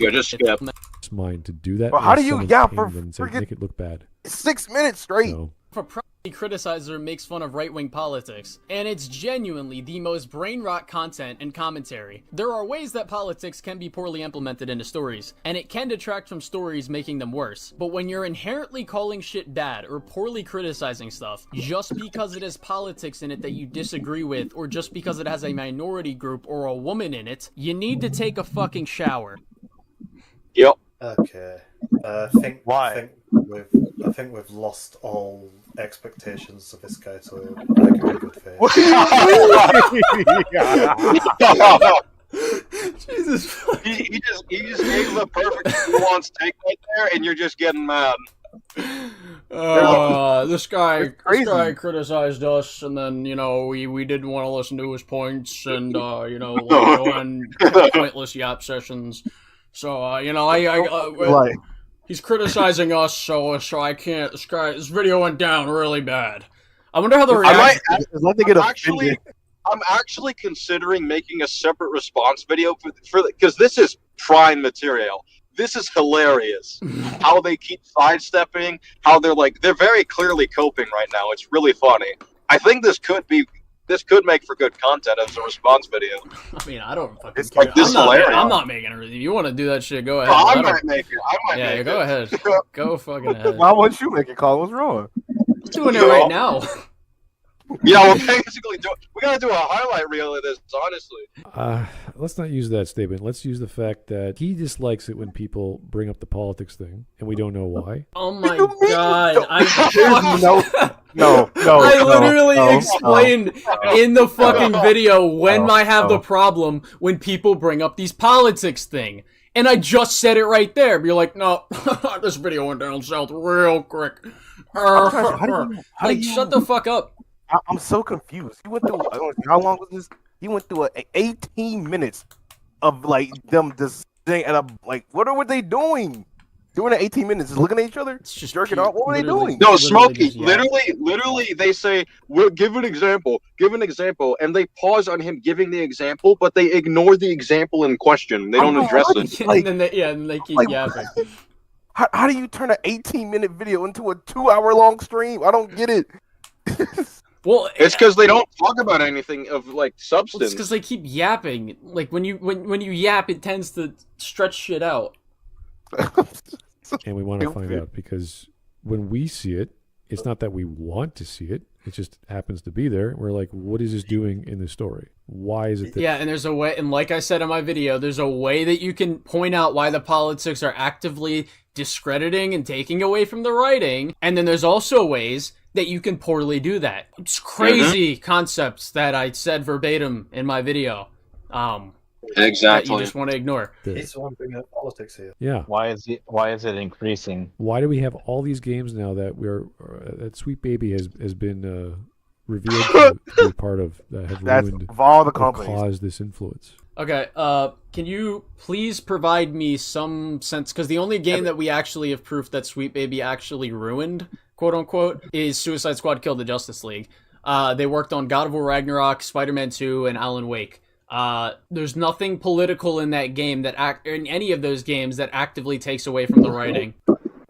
Yeah, just skip. It's mine to do that. But how do you yell for make it look bad? 6 minutes straight? No. If a property criticizer makes fun of right-wing politics, and it's genuinely the most brain-rot content and commentary, there are ways that politics can be poorly implemented into stories, and it can detract from stories, making them worse. But when you're inherently calling shit bad or poorly criticizing stuff, just because it has politics in it that you disagree with, or just because it has a minority group or a woman in it, you need to take a fucking shower. Yep. Okay. I think we've lost all expectations of this guy to argue in good faith. Jesus. He just gave the perfect nuanced take right there, and you're just getting mad. This guy criticized us, and then we didn't want to listen to his points, and and pointless yap sessions. So he's criticizing us, so I can't. This video went down really bad. I wonder how the reaction. I'm actually considering making a separate response video for because this is prime material. This is hilarious. How they keep sidestepping, how they're very clearly coping right now. It's really funny. I think this could make for good content as a response video. I mean, I don't fucking it's care. Like this I'm not making a review. You want to do that shit? Go ahead. I might make it. Yeah, go ahead. Go fucking ahead. Why won't you make it, Colin? What's wrong? I'm doing it right now. Yeah, we're basically we gotta do a highlight reel of this, honestly. Let's not use that statement. Let's use the fact that he dislikes it when people bring up the politics thing, and we don't know why. Oh my god! No. I literally explained in the fucking video when I have the problem when people bring up these politics thing. And I just said it right there. But you're like, no, this video went down south real quick. Shut the fuck up. I'm so confused. He went through how long was this? He went through 18 minutes of them just saying what were they doing? During the 18 minutes, just looking at each other, just jerking off. What were they doing? No, Smokey. Literally, they say, "We'll give an example. Give an example," and they pause on him giving the example, but they ignore the example in question. They don't address it. And then they keep yapping. How do you turn an 18-minute video into a 2-hour-long stream? I don't get it. Well, it's because they don't talk about anything of substance. Well, it's because they keep yapping. Like when you yap, it tends to stretch shit out. And we want to find out because when we see it, it's not that we want to see it. It just happens to be there. We're like, what is this doing in the story? Why is it that... Yeah, and there's a way, and like I said in my video, there's a way that you can point out why the politics are actively discrediting and taking away from the writing, and then there's also ways that you can poorly do that. It's crazy concepts that I said verbatim in my video. That you just want to ignore. He's the one bringing up politics here. Yeah. Why is it increasing? Why do we have all these games now that that Sweet Baby has been revealed to be part of, that have ruined of all the or companies. caused this influence? Okay, can you please provide me some sense, because the only game that we actually have proof that Sweet Baby actually ruined, quote unquote, is Suicide Squad Killed the Justice League. They worked on God of War Ragnarok, Spider-Man 2, and Alan Wake. There's nothing political in that game in any of those games that actively takes away from the writing.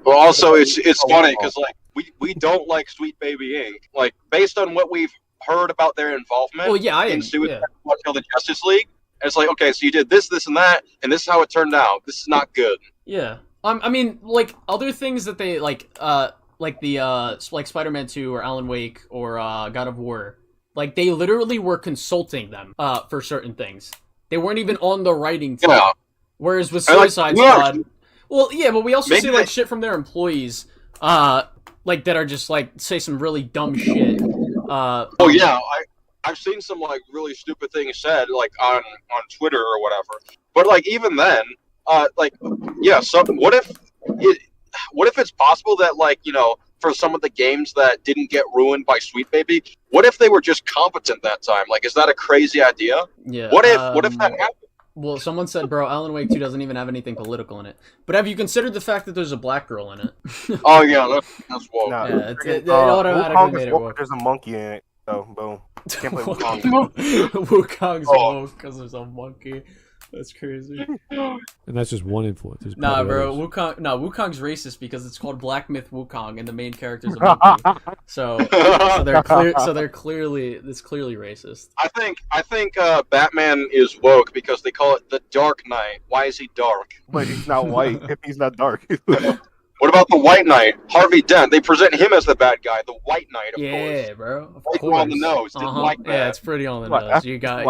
Well, also it's funny because like we don't like Sweet Baby Inc. Like based on what we've heard about their involvement in Suicide Squad Kill the Justice League, it's like, okay, so you did this, and that, and this is how it turned out. This is not good. Yeah. I mean, like other things that they like Spider-Man 2 or Alan Wake or God of War. Like, they literally were consulting them for certain things. They weren't even on the writing team. Yeah. Whereas with Suicide Squad... Well, yeah, but we also see, like, shit from their employees, like, that are just, like, say some really dumb shit. Oh, yeah, I've seen some, like, really stupid things said, like, on Twitter or whatever. But, like, even then, like, yeah, so what if it's possible that, like, you know, for some of the games that didn't get ruined by Sweet Baby, what if they were just competent that time? Like, is that a crazy idea? Yeah. What if that happened? Well, someone said, bro, Alan Wake 2 doesn't even have anything political in it. But have you considered the fact that there's a black girl in it? Oh, yeah, that's woke. Nah, Yeah, it automatically made it woke. There's a monkey in it, so boom. Can't play Wukong. Wukong's woke because there's a monkey. That's crazy. And that's just one influence. There's Nah, probably bro. others. Wukong's racist because it's called Black Myth Wukong, and the main character's a monkey. so they're clearly racist. I think Batman is woke because they call it the Dark Knight. Why is he dark? But he's not white. If he's not dark. What about the White Knight? Harvey Dent. They present him as the bad guy, the White Knight, of course. Yeah, bro. Of right course. on the nose. Didn't like that. Yeah, it's pretty on the nose. You got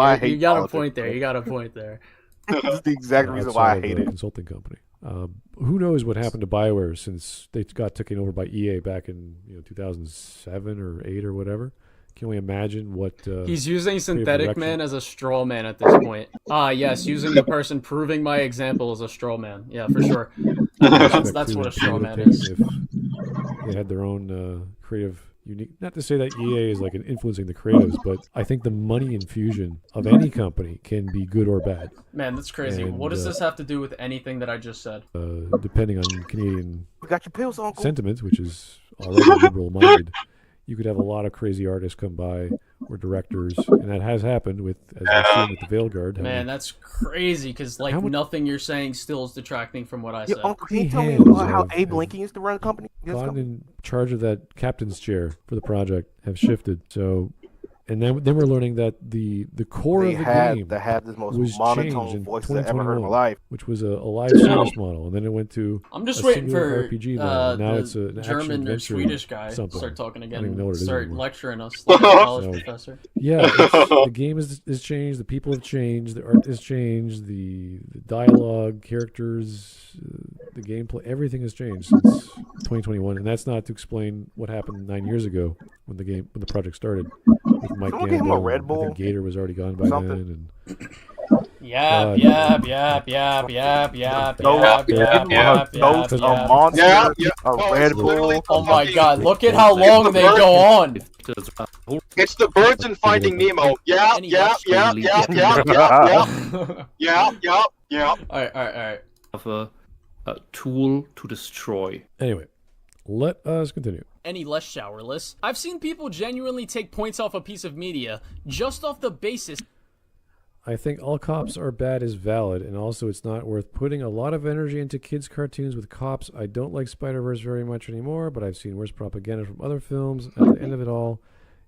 a point there. You got a point there. That's the exact reason why I hate it. Consulting company. Who knows what happened to BioWare since they got taken over by EA back in 2007 or 8 or whatever. Can we imagine what... He's using Synthetic Man as a straw man at this point. Yes, using the person proving my example as a straw man. Yeah, for sure. That's what a straw man is. If they had their own creative... unique. Not to say that EA is like influencing the creatives, but I think the money infusion of any company can be good or bad. Man, that's crazy. And, what does this have to do with anything that I just said? Depending on Canadian got your pills, Uncle. sentiment, which is already liberal-minded, you could have a lot of crazy artists come by or directors, and that has happened with, as we've seen with the Veilguard. Man, that's crazy because nothing you're saying still is detracting from what I said. Uncle, can you tell me how Abe Lincoln used to run a company? Gotten in charge of that captain's chair for the project have shifted. So, and then we're learning that the core of the game this most was monotone changed in voice I've ever heard in my 2021, life. which was a live service model, and then it went to I'm just a waiting singular for RPG model. Now the it's an German or Swedish guy something. start talking I don't even know again, what it is start anymore. lecturing us like a college professor. Yeah, the game has changed. The people have changed. The art has changed. The dialogue, characters, the gameplay, everything has changed since 2021. And that's not to explain what happened 9 years ago when the project started. With Mike Someone give him a Red Bull? I think Gator was already gone by then. And Yap. A monster, a Red Bull. Oh my god, look at how long they go on. It's the birds in Finding Nemo. Yeah. Alright. Of a tool to destroy. Anyway, let us continue. Any less showerless. I've seen people genuinely take points off a piece of media just off the basis. I think all cops are bad is valid, and also it's not worth putting a lot of energy into kids' cartoons with cops. I don't like Spider-Verse very much anymore, but I've seen worse propaganda from other films. At the end of it all,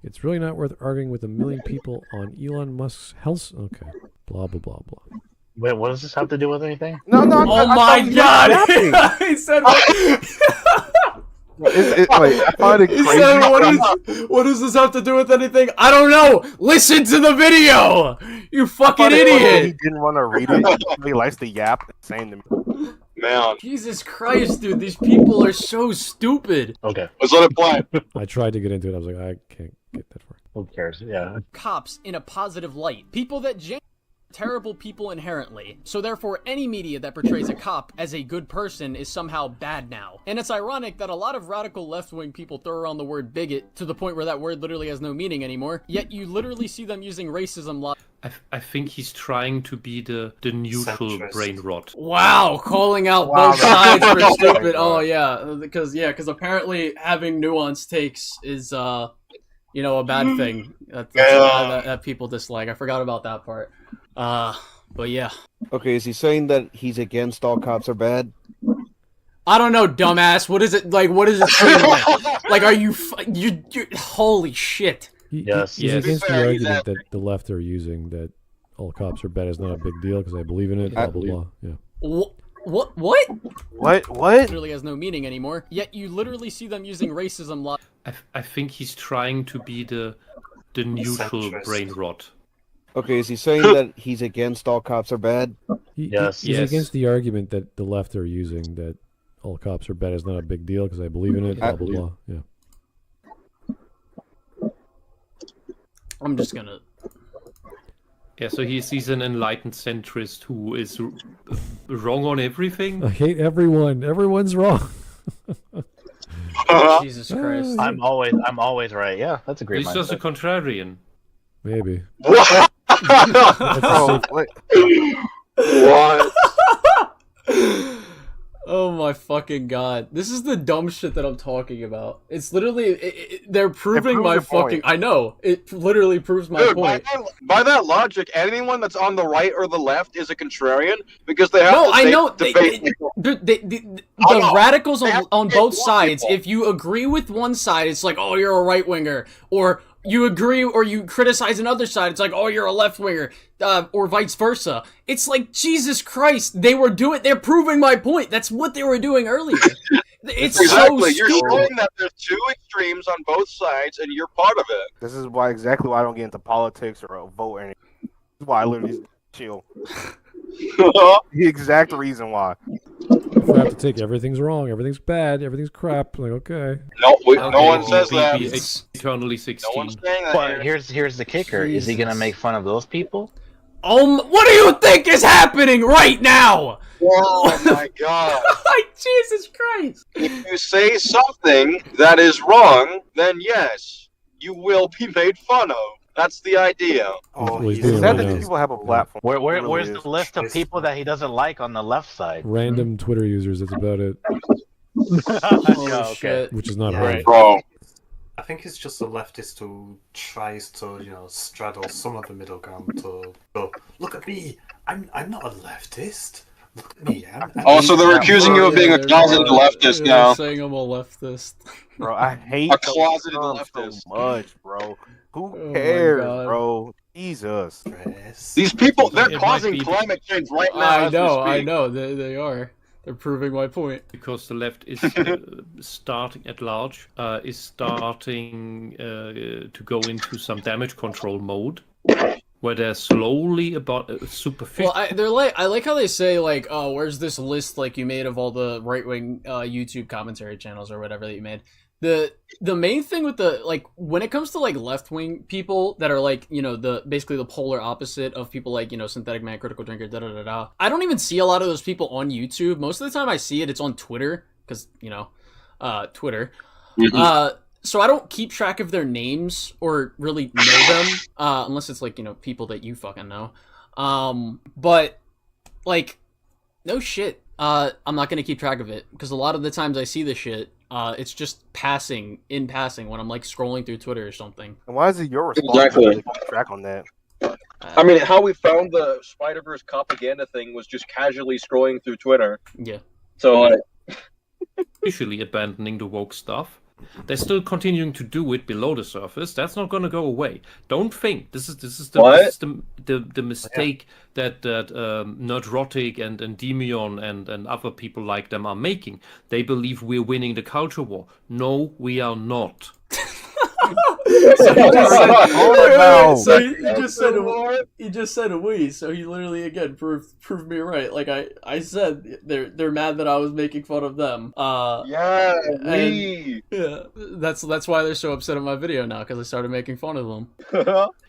it's really not worth arguing with a million people on Elon Musk's health. Okay, blah, blah, blah, blah. Wait, what does this have to do with anything? No. Oh my god! He said I find it He crazy. said, what does this have to do with anything? I don't know. Listen to the video. You fucking He idiot. didn't want to read it. He likes to yap. It's saying to me. Man. Jesus Christ, dude. These people are so stupid. Okay. Let's let it play. I tried to get into it. I was like, I can't get that far. Who cares? Yeah. Cops in a positive light. People that terrible people inherently. So therefore, any media that portrays a cop as a good person is somehow bad now. And it's ironic that a lot of radical left-wing people throw around the word bigot to the point where that word literally has no meaning anymore. Yet you literally see them using racism I think he's trying to be the neutral Centrist. brain rot. Wow, calling out both sides for stupid. Oh yeah, because apparently having nuanced takes is a bad thing that people dislike. I forgot about that part. But yeah. Okay, is he saying that he's against all cops are bad? I don't know, dumbass. What is it like? What is it saying? Like, are you holy shit? He's against the argument that the left are using that all cops are bad is not a big deal because I believe in it. Blah blah blah. Yeah. What? What? Really has no meaning anymore. Yet you literally see them using racism. I think he's trying to be the neutral Centrist. brain rot. Okay, is he saying that he's against all cops are bad? He's against the argument that the left are using that all cops are bad is not a big deal because I believe in it. Blah blah blah. Yeah. I'm just gonna. Yeah, so he's an enlightened centrist who is wrong on everything. I hate everyone. Everyone's wrong. Jesus Christ! I'm always right. Yeah, that's a great. He's just a contrarian. Maybe. What? What? Oh my fucking god! This is the dumb shit that I'm talking about. It's literally they're proving my fucking. I know it literally proves my Dude, point. by that logic, anyone that's on the right or the left is a contrarian because they have No, to I know debate. the radicals on both sides. If you agree with one side, it's like, oh, you're a right winger, or you agree or you criticize another side, it's like, oh, you're a left winger, or vice versa. It's like, Jesus Christ, they're proving my point. That's what they were doing earlier. It's exactly. so You're stupid. showing that there's two extremes on both sides, and you're part of it. This is exactly why I don't get into politics or vote or anything. This is why I literally chill. The exact reason why. If we have to take everything's wrong, everything's bad, everything's crap. Like, okay. No one says that. Eternally 16. No one's saying that. But here's the kicker: is he gonna make fun of those people? What do you think is happening right now? Oh my god. Jesus Christ. If you say something that is wrong, then yes, you will be made fun of. That's the idea. Is that the people have a platform? Where's the list of people that he doesn't like on the left side? Random Twitter users. That's about it. Yeah, okay. Which is not Yeah. hard. I think it's just a leftist who tries to, straddle some of the middle ground to go, look at me, I'm not a leftist. Look at me. So they're accusing you of being a closeted leftist now. Saying I'm a leftist. Bro, I hate A closeted those leftist. so much, bro. Who my cares, God. bro? Jesus. These people, they're It might causing be- climate change right now. I as we know, speak. I know. They are. They're proving my point. Because the left is starting at large, is starting to go into some damage control mode, where they're slowly superficial. Well, I like how they say, like, oh, where's this list like you made of all the right wing YouTube commentary channels or whatever that you made. The main thing with when it comes to like left wing people that are like, basically the polar opposite of people like, Synthetic Man, Critical Drinker, I don't even see a lot of those people on YouTube. Most of the time I see it's on Twitter because, Twitter. Mm-hmm. So I don't keep track of their names or really know them, unless it's like, people that you fucking know. But like, no shit. I'm not gonna keep track of it because a lot of the times I see this shit, it's just in passing when I'm like scrolling through Twitter or something. And why is it your responsibility to keep track on that? I mean, how we found the Spider-Verse propaganda thing was just casually scrolling through Twitter. Yeah. So, Usually abandoning the woke stuff. They're still continuing to do it below the surface. That's not going to go away. Don't think this is the mistake that Nerdrotic and Demion and other people like them are making. They believe we're winning the culture war. No, we are not. So he just said we, so he literally again proved me right. Like I said they're mad that I was making fun of them. Yeah, that's why they're so upset at my video now, because I started making fun of them.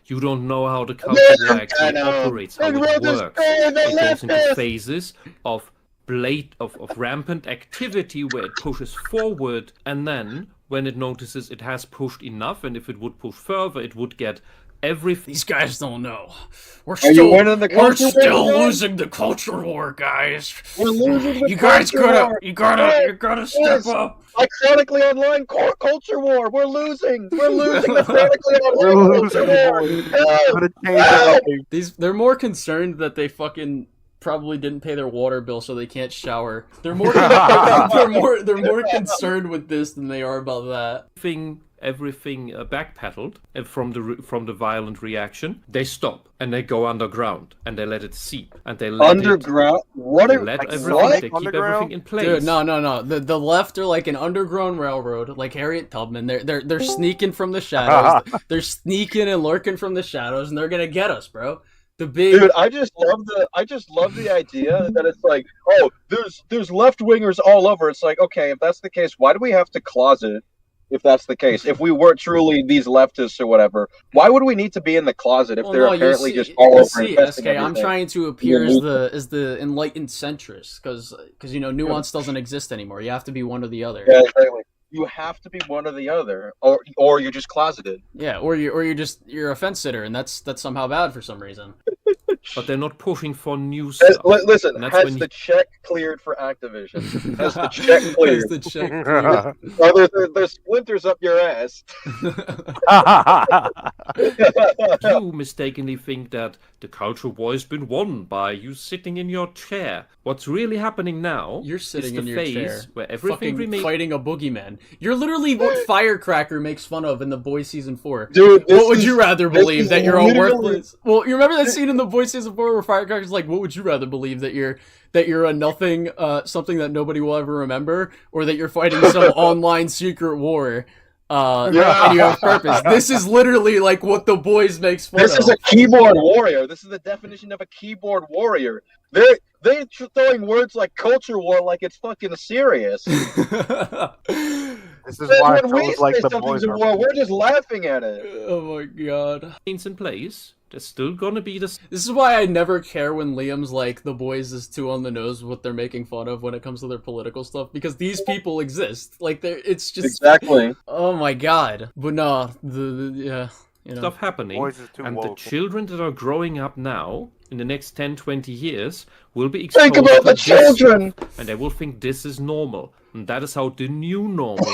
You don't know how the culture war actually operates, how it works. It goes into phases of rampant activity where it pushes forward, and then when it notices it has pushed enough, and if it would push further, it would get everything. These guys don't know. We're still losing the culture war, guys. We're losing the You guys culture gotta step up. Like chronically online culture war. We're losing the chronically online culture war. They're more concerned that they fucking probably didn't pay their water bill, so they can't shower. They're more concerned with this than they are about that. Everything backpedaled from the violent reaction. They stop and they go underground and they let it seep and they let underground. They keep everything in place. Dude, no. The left are like an underground railroad, like Harriet Tubman. They're sneaking from the shadows. They're sneaking and lurking from the shadows, and they're gonna get us, bro. Dude, I just love the idea that it's like, oh, there's left wingers all over. It's like, okay, if that's the case, why do we have to closet? If that's the case, if we were truly these leftists or whatever, why would we need to be in the closet if they're apparently just all over? SK, I'm trying to appear as the enlightened centrist, because nuance doesn't exist anymore. You have to be one or the other. Yeah, exactly. You have to be one or the other, or you're just closeted. Yeah, or you're a fence sitter, and that's somehow bad for some reason. But they're not pushing for new stuff. Listen, has the check cleared for Activision? Has the check cleared? Has the check cleared? There's splinters up your ass. You mistakenly think that the culture war has been won by you sitting in your chair. What's really happening now? You're sitting in your phase chair, where everything remains fighting a boogeyman. You're literally what Firecracker makes fun of in The Boys Season 4. Dude, what would you rather believe, that you're a worthless? Well, you remember that scene in The Boys Season 4 where Firecracker's like, "What would you rather believe, that you're a nothing, something that nobody will ever remember, or that you're fighting some online secret war?" And you have purpose. This is literally like what The Boys makes fun of. This is a keyboard warrior. This is the definition of a keyboard warrior. They're throwing words like culture war like it's fucking serious. This is why when we like say the something's boys a war, we're just laughing at it. Oh my god. in place. There's still gonna be this. This is why I never care when Liam's like, The Boys is too on the nose with what they're making fun of when it comes to their political stuff, because these people exist. Like, it's just exactly. Oh my god. But no, stuff happening, and the children that are growing up now in the next 10-20 years will be exposed think about the children, and they will think this is normal, and that is how the new normal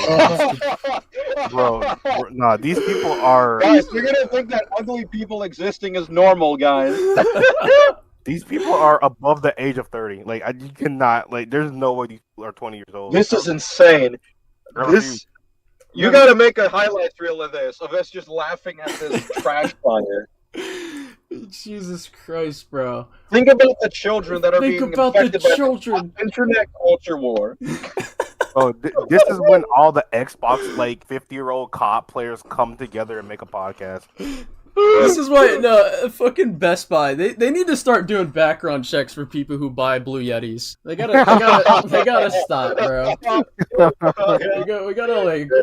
Bro, nah, these people are... Guys, you're gonna think that ugly people existing is normal, guys. These people are above the age of 30. Like, you cannot... Like, there's no way these people are 20 years old. This is insane. You gotta make a highlights reel of us just laughing at this trash fire. Jesus Christ, bro. Think about the children that are being affected by children. The internet culture war. Oh, this is when all the Xbox, 50-year-old cop players come together and make a podcast. This is why, fucking Best Buy, they need to start doing background checks for people who buy Blue Yetis. They gotta stop, bro.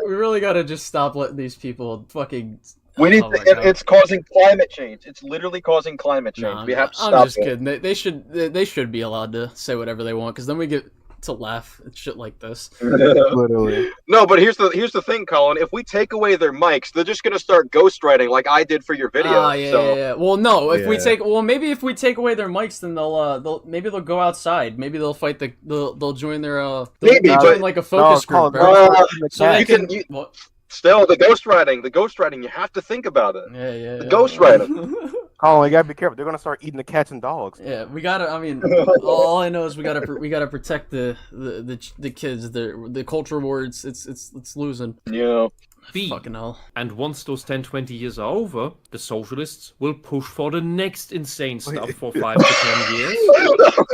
We really gotta just stop letting these people fucking... We need it's causing climate change. It's literally causing climate change. We have to stop I'm just kidding. They should be allowed to say whatever they want, because then we get to laugh at shit like this. Literally. No, but here's the thing, Colin. If we take away their mics, they're just gonna start ghostwriting like I did for your video. Yeah. Well, no. Maybe if we take away their mics, then they'll go outside. Maybe they'll fight they'll join their join like a focus group. Still, the ghostwriting, you have to think about it. Yeah. The ghostwriting. Oh, you gotta be careful. They're gonna start eating the cats and dogs. Yeah, we gotta. I mean, all I know is we gotta protect the kids. The culture wars. It's losing. Yeah. B. Fucking hell. And once those 10, 20 years are over, the socialists will push for the next insane stuff for 5 to 10 years.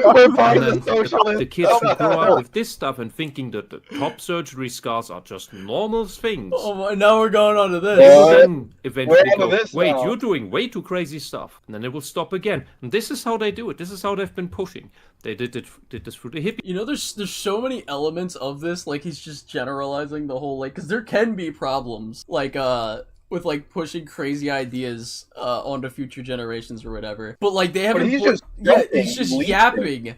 And then the kids who grow up with this stuff and thinking that the top surgery scars are just normal things. Oh my, now we're going on to this. They will then eventually We're go, on to this wait, now." you're doing way too crazy stuff. And then they will stop again. And this is how they do it. This is how they've been pushing. They did this through the hippie. You know, there's so many elements of this. Like, he's just generalizing the whole, like, because there can be problems, like, with, like, pushing crazy ideas onto future generations or whatever. But, like, they haven't. He's just yapping,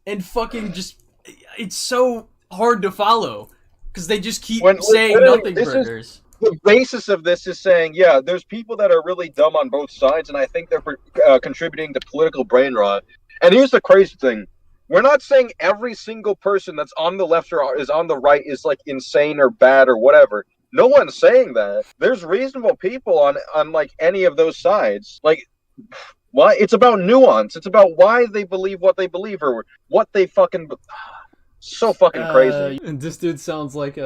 and fucking just. It's so hard to follow because they just keep saying nothing burgers. The basis of this is saying, yeah, there's people that are really dumb on both sides, and I think they're contributing to political brain rot. And here's the crazy thing. We're not saying every single person that's on the left or is on the right is, like, insane or bad or whatever. No one's saying that. There's reasonable people on like, any of those sides. Like, why? It's about nuance. It's about why they believe what they believe or what they fucking... So fucking crazy. And this dude sounds like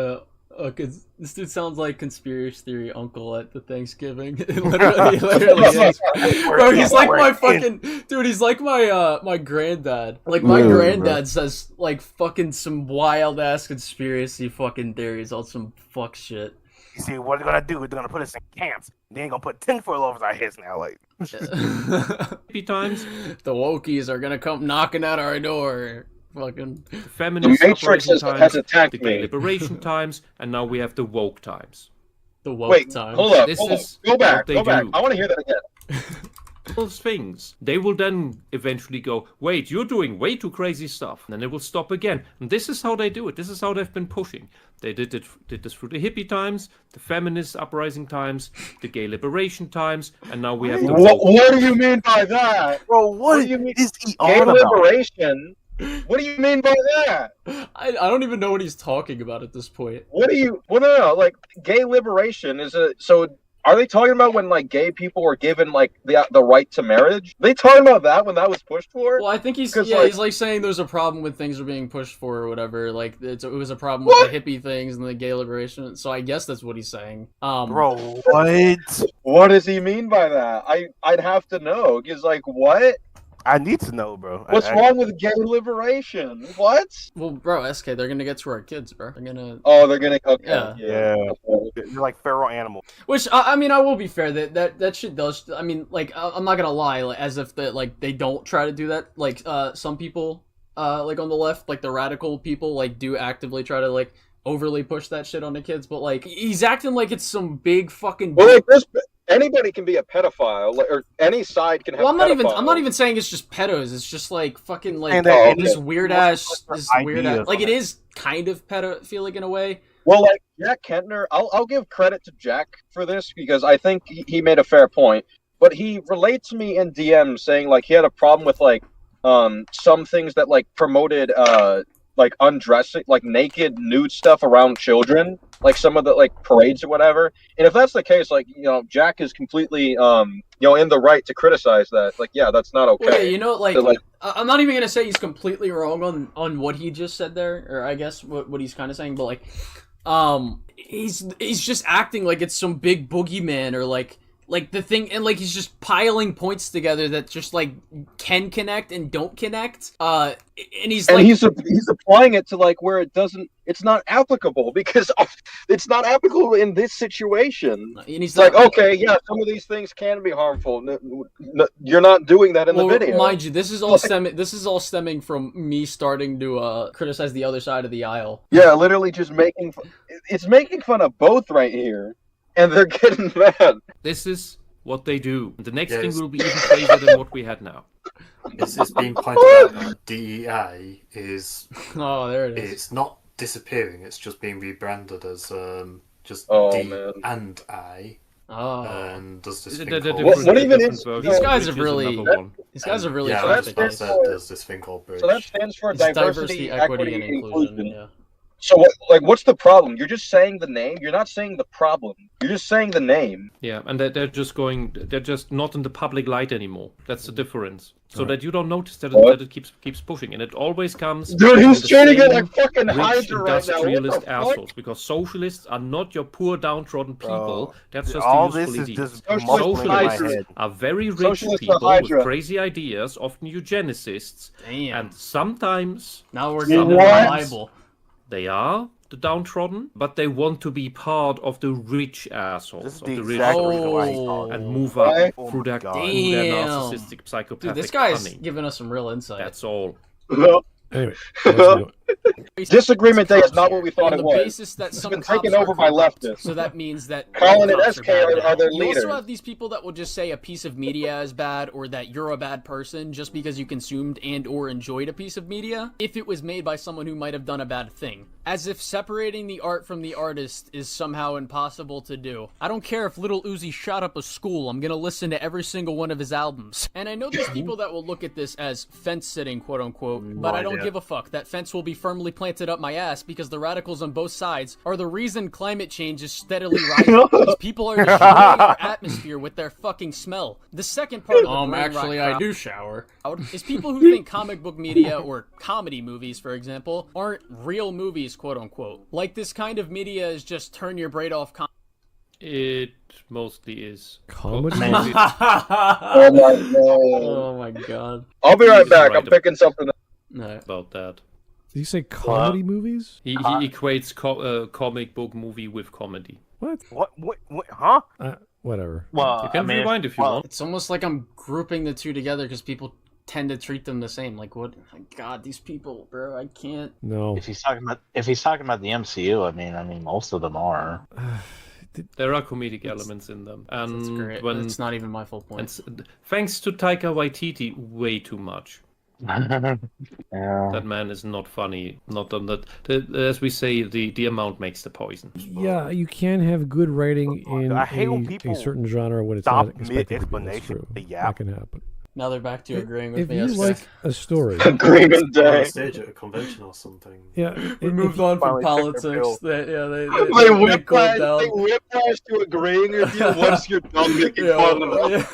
this dude sounds like conspiracy theory uncle at the Thanksgiving. It literally is. Bro, he's like my fucking dude. He's like my granddad. Like my granddad says like fucking some wild ass conspiracy fucking theories on some fuck shit. You see, what they're gonna do? They're gonna put us in camps. They ain't gonna put tinfoil over our heads now. Like, times. The wokies are gonna come knocking at our door. Fucking the feminist Matrix has attacked the gay liberation times, and now we have the woke times. The woke times. Hold up. Go back. I want to hear that again. Those things. They will then eventually go, wait, you're doing way too crazy stuff. And then they will stop again. And this is how they do it. This is how they've been pushing. They did this through the hippie times, the feminist uprising times, the gay liberation times, and now we have the What do you mean by that? Bro, what do you mean? Gay liberation? What do you mean by that? I don't even know what he's talking about at this point. What do you... Well, no. Like, gay liberation is a... So, are they talking about when, like, gay people were given, like, the right to marriage? They talking about that when that was pushed for? Well, I think he's like saying there's a problem when things are being pushed for or whatever. Like, it was a problem with the hippie things and the gay liberation. So I guess that's what he's saying. Bro, what? What does he mean by that? I'd have to know. Because, like, what? I need to know, bro. What's wrong with gay liberation? What? Well, bro, SK, they're gonna get to our kids, bro. They're gonna. Oh, they're gonna. Okay. Yeah. They're like feral animals. Which I mean, I will be fair that shit does. I mean, like, I'm not gonna lie, like, as if that like they don't try to do that. Like, some people, like on the left, like the radical people, like do actively try to like overly push that shit on the kids. But like, he's acting like it's some big fucking. Well, like this. Anybody can be a pedophile, or any side can have. Well, I'm not even saying it's just pedos. It's just like fucking like this weird ass, like it is kind of pedophilic in a way. Well, like Jack Kentner, I'll give credit to Jack for this because I think he made a fair point. But he relates to me in DM saying like he had a problem with like some things that like promoted like undressing, like naked, nude stuff around children, like some of the like parades or whatever. And if that's the case, like, you know, Jack is completely, you know, in the right to criticize that. Like, yeah, that's not okay. Well, yeah, you know, like, I'm not even gonna say he's completely wrong on what he just said there, or I guess what he's kind of saying, but like, he's just acting like it's some big boogeyman or like the thing, and like he's just piling points together that just like can connect and don't connect. And he's applying it to like where it's not applicable because it's not applicable in this situation. And he's like, okay, yeah, some of these things can be harmful. You're not doing that in the video. Mind you, this is all stemming from me starting to criticize the other side of the aisle. Yeah, literally just making fun of both right here. And they're getting mad. This is what they do. The next thing will be even crazier than what we had now. It's being pointed out that DEI is... Oh, there it is. It's not disappearing. It's just being rebranded as just D and I. Oh. And does this thing what even is... These guys are really yeah, there's this thing called Bridge. So that stands for diversity, equity, and inclusion. Yeah. So what? Like, what's the problem? You're just saying the name. You're not saying the problem. You're just saying the name. Yeah, and they're just not in the public light anymore. That's the difference. So that you don't notice that it keeps pushing, and it always comes. Dude, he's from the treating it same like fucking rich Hydra right now. What the industrialist fuck? assholes, because socialists are not your poor downtrodden people. That's just all the useful this is elite. just mumbling in my Socialists head. are very rich Socialists are people with Hydra. crazy ideas, often eugenicists, and sometimes Now we're getting to the Bible. they are the downtrodden, but they want to be part of the rich assholes, of the rich and move up through their narcissistic, psychopathic Dude, this guy's cunning. giving us some real insight. That's all. Anyway, Disagreement Day is not what we thought on it the was. basis that It's some been cops taken over are by corrupt, leftists. so that means that Colin and cops SK bad are their now. You leaders. also have these people that will just say a piece of media is bad, or that you're a bad person just because you consumed and or enjoyed a piece of media if it was made by someone who might have done a bad thing. As if separating the art from the artist is somehow impossible to do. I don't care if Lil Uzi shot up a school, I'm gonna listen to every single one of his albums. And I know there's people that will look at this as fence-sitting, quote-unquote, but I don't give a fuck. That fence will be firmly planted up my ass because the radicals on both sides are the reason climate change is steadily rising. These people are destroying our atmosphere with their fucking smell. The second part of the brain actually, rot I do shower. is people who think comic book media or comedy movies, for example, aren't real movies, quote-unquote. Like this kind of media is just turn your brain off It mostly is. Comedy? Oh my god. Oh my god. I'll be right He's back. right I'm picking something up. No. About that. Did you say comedy movies? He equates comic book movie with comedy. What? What? Huh? Whatever. Well, You can rewind if you want. It's almost like I'm grouping the two together because people tend to treat them the same. Like, what? My God, these people, bro, I can't. No. If he's talking about the MCU, I mean, most of them are. There are comedic elements in them, and That's great. That's not even my full point. And thanks to Taika Waititi, way too much. Yeah. That man is not funny. Not on that. As we say, the amount makes the poison. Yeah, you can have good writing in I hate when people a certain genre when it's stop not expected to be. That's mid-explanation. true. Yeah. That can happen. Now they're back to agreeing with If me. you SK. like a story, Agreement Day. On stage at a convention or something. yeah, We moved on from finally took their politics. pill. They They cooled whiplash, down. they whiplash to agreeing with you once you're done making fun of them.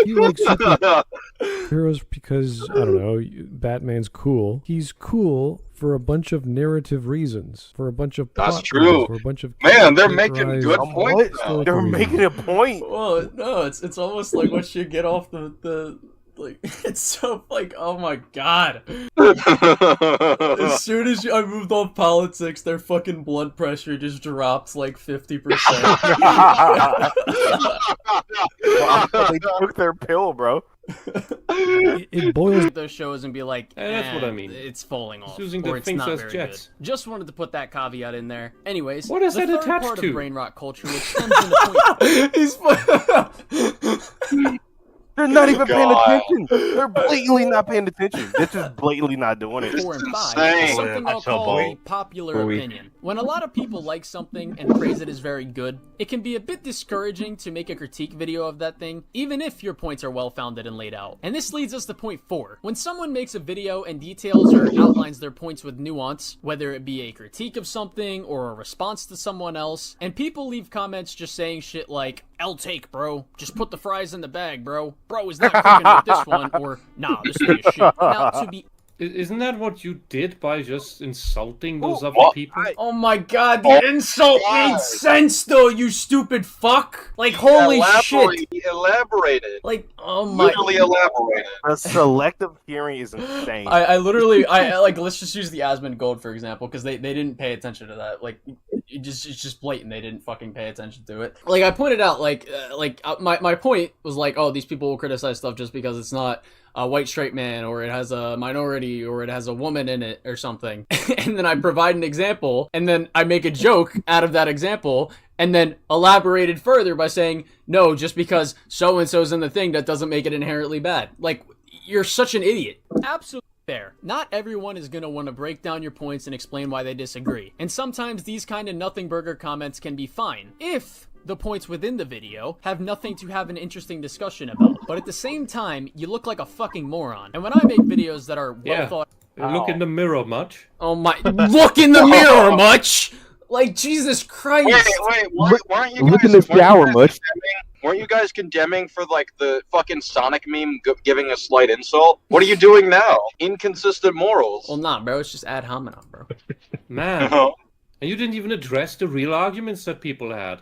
you like superheroes because I don't know, Batman's cool. He's cool for a bunch of narrative reasons, for a bunch of plot That's true. reasons, for a bunch of Man, they're making characterized good points. historical They're reasons. making a point. Well, no, it's almost like once you get off the like, it's so like, oh my god. As soon as I moved off politics, their fucking blood pressure just dropped like 50%. They took their pill, bro. It boils. Those shows and be like, That's what I mean. It's falling off, using or the it's things not as very jets. good. Just wanted to put that caveat in there. Anyways, What is the that third attached part to? of brain rot culture, which stems in the point. They're not even paying God. attention. They're blatantly not paying attention. They're just blatantly not doing it. 4 and 5 insane. is something I'll I feel call a bold. popular opinion. When a lot of people like something and praise it as very good, it can be a bit discouraging to make a critique video of that thing, even if your points are well founded and laid out. And this leads us to point 4. When someone makes a video and details or outlines their points with nuance, whether it be a critique of something or a response to someone else, and people leave comments just saying shit like, L take, bro. Just put the fries in the bag, bro. Bro is not cooking with this one, or nah, this thing is shit. Now, to be Isn't that what you did by just insulting those other what? people? Oh my god, the insult made sense though, you stupid fuck! Like, holy shit! He elaborated. Like, oh my... Literally elaborated. The selective hearing is insane. I literally, like, let's just use the Asmund Gold, for example, because they didn't pay attention to that. Like, it's just blatant, they didn't fucking pay attention to it. Like, I pointed out, my point was like, oh, these people will criticize stuff just because it's not a white straight man, or it has a minority, or it has a woman in it, or something. And then I provide an example, and then I make a joke out of that example, and then elaborated further by saying, no, just because so-and-so's in the thing, that doesn't make it inherently bad. Like, you're such an idiot. Absolutely fair. Not everyone is going to want to break down your points and explain why they disagree. And sometimes these kind of nothing burger comments can be fine, if the points within the video have nothing to have an interesting discussion about. But at the same time, you look like a fucking moron. And when I make videos that are well thought Look in the mirror much. Oh my! Look in the mirror much. Like Jesus Christ! Wait, weren't you Look guys, in the shower, much. weren't you guys condemning for like the fucking Sonic meme giving a slight insult? What are you doing now? Inconsistent morals. Well, nah, bro. It's just ad hominem, bro. Man, and you didn't even address the real arguments that people had.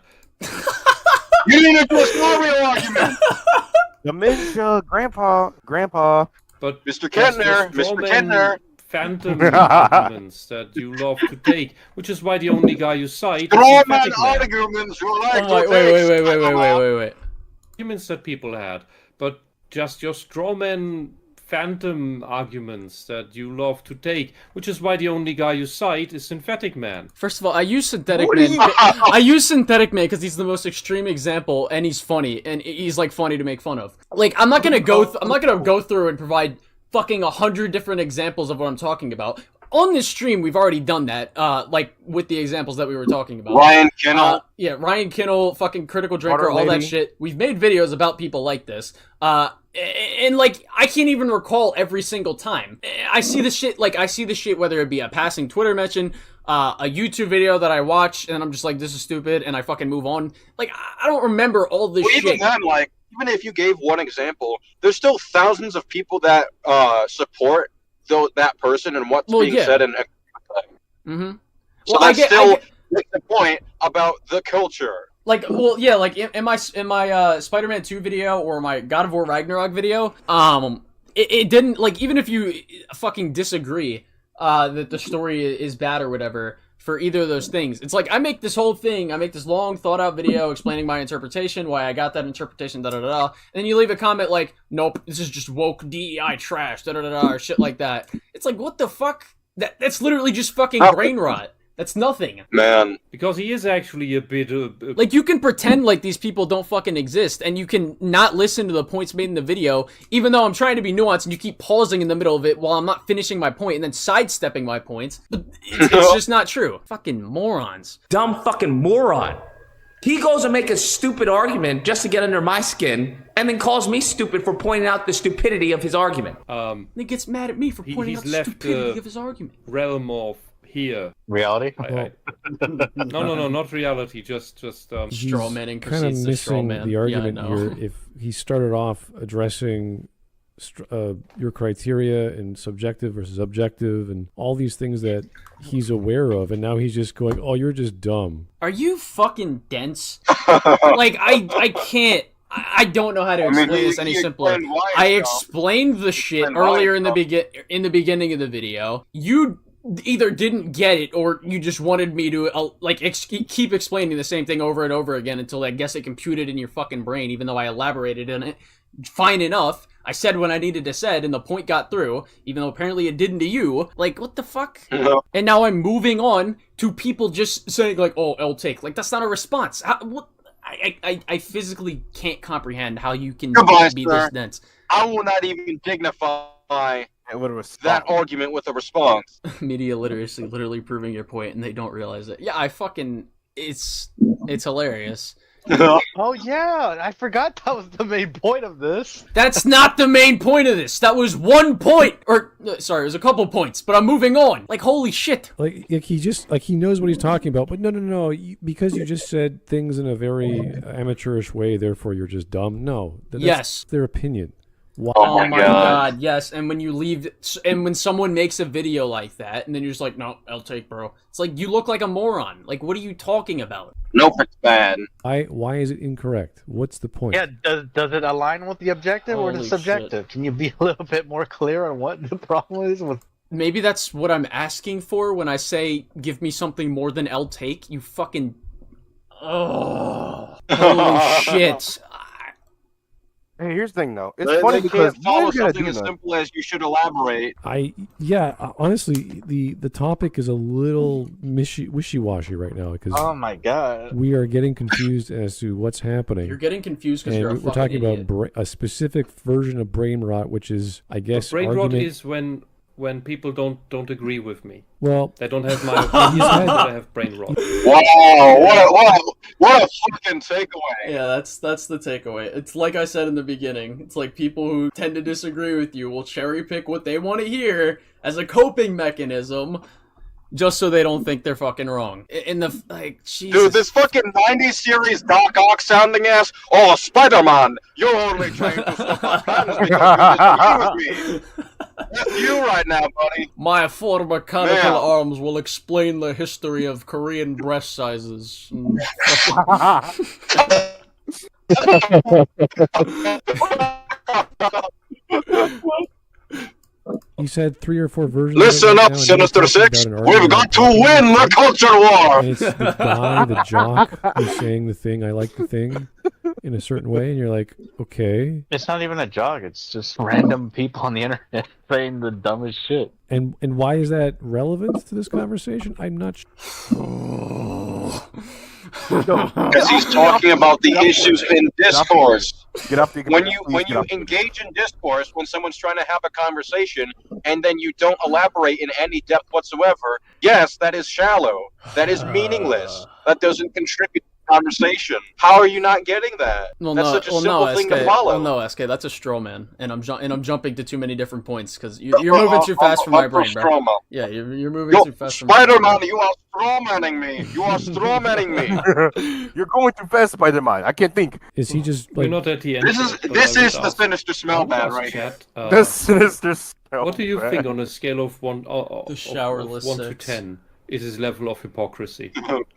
You didn't address my real argument. Dementia, grandpa. But Mr. Kentner, Mr. Kentner. Phantom arguments that you love to take, which is why the only guy you cite is Strawman Emphatic Man. arguments you like Oh, to wait. Arguments that people had, but just your strawman phantom arguments that you love to take, which is why the only guy you cite is Synthetic Man. First of all, I use Synthetic Man. I use Synthetic Man because he's the most extreme example, and he's funny, and he's like funny to make fun of. Like I'm not gonna go through and provide fucking 100 different examples of what I'm talking about. On this stream, we've already done that, like, with the examples that we were talking about. Ryan Kinnell. Yeah, Ryan Kinnell, fucking Critical Drinker, all that shit. We've made videos about people like this. And, like, I can't even recall every single time. I see the shit, whether it be a passing Twitter mention, a YouTube video that I watch, and I'm just like, this is stupid, and I fucking move on. Like, I don't remember all this shit. Even then, like, even if you gave one example, there's still thousands of people that support that person and what's being said and mm-hmm. So that still makes the point about the culture. Like, well, yeah, like in my Spider-Man 2 video or my God of War Ragnarok video, it didn't, like, even if you fucking disagree that the story is bad or whatever for either of those things, it's like I make this long thought out video explaining my interpretation, why I got that interpretation, and then you leave a comment like, nope, this is just woke DEI trash, or shit like that. It's like, what the fuck? That's literally just fucking brain rot. That's nothing. Man. Because he is actually a bit like, you can pretend like these people don't fucking exist, and you can not listen to the points made in the video, even though I'm trying to be nuanced, and you keep pausing in the middle of it while I'm not finishing my point, and then sidestepping my points. But it's just not true. Fucking morons. Dumb fucking moron. He goes and makes a stupid argument just to get under my skin, and then calls me stupid for pointing out the stupidity of his argument. He gets mad at me for pointing out the stupidity of his argument. Realm of here. Reality? No, not reality. Just straw manning. Kind of missing the argument here. If he started off addressing your criteria and subjective versus objective and all these things that he's aware of, and now he's just going, "Oh, you're just dumb." Are you fucking dense? Like I can't. I don't know how to explain this any simpler. I explained the shit earlier in the beginning of the video. You either didn't get it or you just wanted me to keep explaining the same thing over and over again until I guess it computed in your fucking brain, even though I elaborated on it fine enough. I said what I needed to said and the point got through, even though apparently it didn't to you. Like, what the fuck? And now I'm moving on to people just saying like, oh, I'll take. Like, that's not a response. What? I physically can't comprehend how you can be this dense. I will not even dignify that argument with a response. Media literacy, literally proving your point, and they don't realize it. Yeah, it's hilarious. Oh yeah, I forgot that was the main point of this. That's not the main point of this. That was one point, or sorry, it was a couple points. But I'm moving on. Like, holy shit! Like he knows what he's talking about. But no, because you just said things in a very amateurish way, therefore you're just dumb. No, that's their opinion. Wow. Oh my god, yes. And when you leave, and when someone makes a video like that, and then you're just like, no, I'll take, bro. It's like, you look like a moron. Like, what are you talking about? Nope, it's bad. Why is it incorrect? What's the point? Yeah, does it align with the objective or the subjective? Shit. Can you be a little bit more clear on what the problem is with? Maybe that's what I'm asking for when I say, give me something more than I'll take. You fucking... Oh, holy shit. Hey, here's the thing, though. It's funny because can't follow something as simple as you should elaborate. Honestly, the topic is a little wishy-washy right now because oh my god, we are getting confused as to what's happening. You're getting confused because we're talking idiot. about a specific version of brain rot, which is, I guess, brain rot is when when people don't agree with me. Well, They don't have my opinion, but they have brain rot. Wow! What a fucking takeaway! Yeah, that's the takeaway. It's like I said in the beginning. It's like people who tend to disagree with you will cherry pick what they want to hear as a coping mechanism, just so they don't think they're fucking wrong. In the Jesus. Dude, this fucking 90s series Doc Ock sounding ass. Oh, Spider-Man, you're only trying to stop my plans because you disagree with me. That's you right now, buddy. My four mechanical Man. arms will explain the history of Korean breast sizes. He's had 3 or 4 versions. Listen of it right up, now, and Sinister he's talking Six. about an We've argument got to about win the culture war. And it's the guy, the jock, who's saying the thing. I like the thing in a certain way, and you're like, okay. It's not even a jog. It's just random people on the internet saying the dumbest shit. And why is that relevant to this conversation? I'm not sure. Because he's talking about the issues in discourse. Get up there. When you engage in discourse, when someone's trying to have a conversation, and then you don't elaborate in any depth whatsoever, yes, that is shallow. That is meaningless. That doesn't contribute to the conversation. How are you not getting that? That's such a simple thing to follow. Well, no, SK, that's a straw man, and I'm jumping to too many different points because you're moving too fast for my brain, bro. Yeah, you're moving too fast for my brain. Spider-Man, you are strawmanning me. You are strawmanning me. You're going too fast, Spider-Man. I can't think. Is he just We're not at the end. This is the sinister smell bad right here. The sinister smell. What do you bad. think on a scale of 1 showerless 1 to 6. 10 is his level of hypocrisy?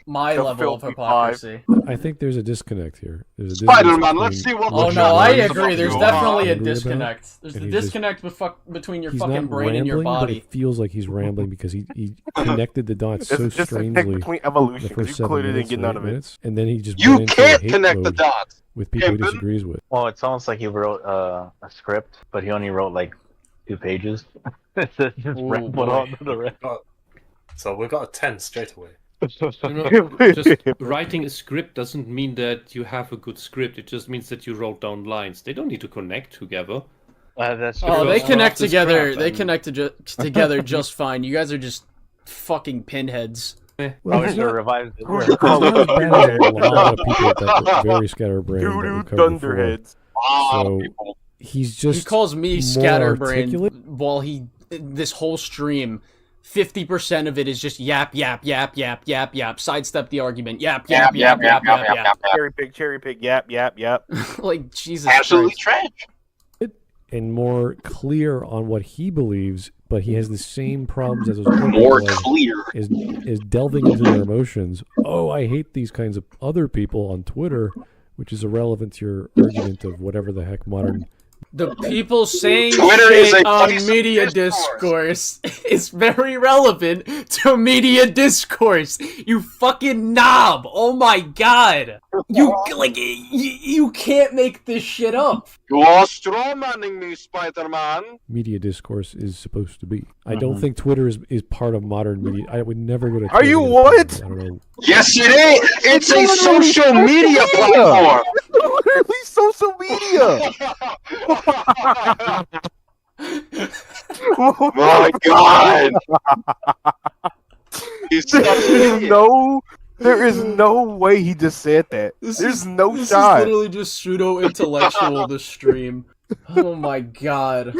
My The level of filthy hypocrisy. I think there's a disconnect here. There's a Spider-Man, difference let's see what. Oh the no, I truth is agree. about There's you. definitely a angry about, disconnect. There's and the he's just- disconnect between your He's fucking not brain and your rambling, but body. it feels like he's rambling because he connected the dots It's so just a connect strangely between the evolution. first You 7 clearly didn't minutes get or none 8 of it. minutes, and then he just You went into a can't hate connect the mode dots. with people he Pimpin'. disagrees with. Well, it's almost like he wrote a script, but he only wrote like 2 pages. It's just rambled boy. on to the rest. So we got a 10 straight away. Just writing a script doesn't mean that you have a good script. It just means that you wrote down lines. They don't need to connect together. That's Oh, they Because connect after together. scrap, They and- connect together just fine. You guys are just fucking pinheads. I Well, wish he's they not, revised it. he's not as bad as a lot of people that very scatterbrained that Doo-doo we've covered before. thunderheads. So he's just He calls me more scatterbrained articulate. while this whole stream, 50% of it is just yap, yap, yap, yap, yap, yap. Sidestep the argument. Yap, yap, yap, yap, yap, yap. Cherry pick, yap. Like, Jesus Absolutely Christ. trash. and more clear on what he believes, but he has the same problems as those other More people clear. is delving into their emotions. Oh, I hate these kinds of other people on Twitter, which is irrelevant to your argument of whatever the heck modern. The people saying Twitter is shit a on place of media discourse is very relevant to media discourse. You fucking knob! Oh my god! You can't make this shit up. You are strawmanning me, Spider-Man. Media discourse is supposed to be. I don't think Twitter is part of modern media. I would never go to. Are Twitter you to get what? opinions. I don't know. Yes, it is. It's a social media platform. Literally social media. Oh my god. He's such an idiot. There is no way he just said that. There's no This shot. is literally just pseudo-intellectual, the stream. Oh my god.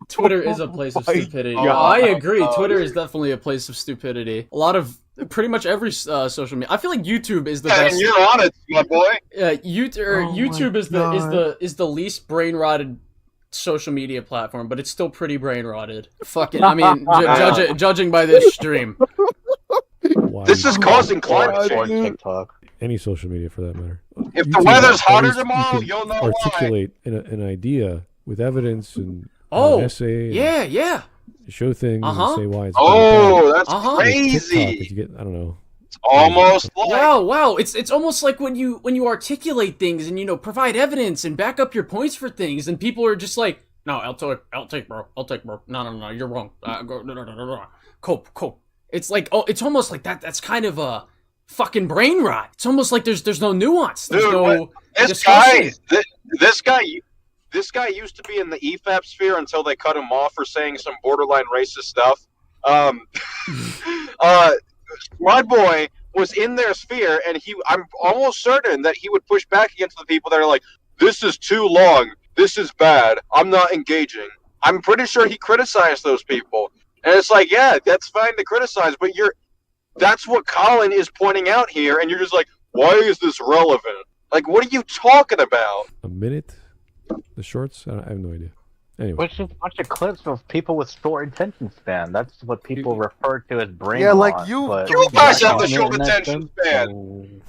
Twitter is a place of stupidity. God. I agree. Twitter is definitely a place of stupidity. A lot of, pretty much every social media. I feel like YouTube is the best. And you're on it, my boy. YouTube is the least brain rotted social media platform, but it's still pretty brain rotted. Fucking, I mean, judging by this stream. Why This is causing climate Or change. TikTok. any social media for that matter. If the YouTube, weather's at hotter least you tomorrow, can you'll know why. articulate an idea with evidence and Oh, an essay. And yeah. show things Uh-huh. and say why it's Oh, that's Uh-huh. With TikTok, crazy. if you get, I don't know. It's almost like Wow. It's almost like when you articulate things and provide evidence and back up your points for things, and people are just like, no, I'll take, bro. No, you're wrong. No. Cope. It's like, oh, it's almost like that. That's kind of a fucking brain rot. It's almost like there's no nuance. There's Dude, no this discussion. guy, this guy this guy used to be in the EFAP sphere until they cut him off for saying some borderline racist stuff. Squad Boy was in their sphere, and I'm almost certain that he would push back against the people that are like, this is too long, this is bad, I'm not engaging. I'm pretty sure he criticized those people. And it's like, yeah, that's fine to criticize, but that's what Colin is pointing out here, and you're just like, why is this relevant? Like, what are you talking about? A minute? The shorts? I have no idea. Anyway. It's just a bunch of clips of people with short attention span. That's what people refer to as brain Yeah, like rot, you guys have the short attention span.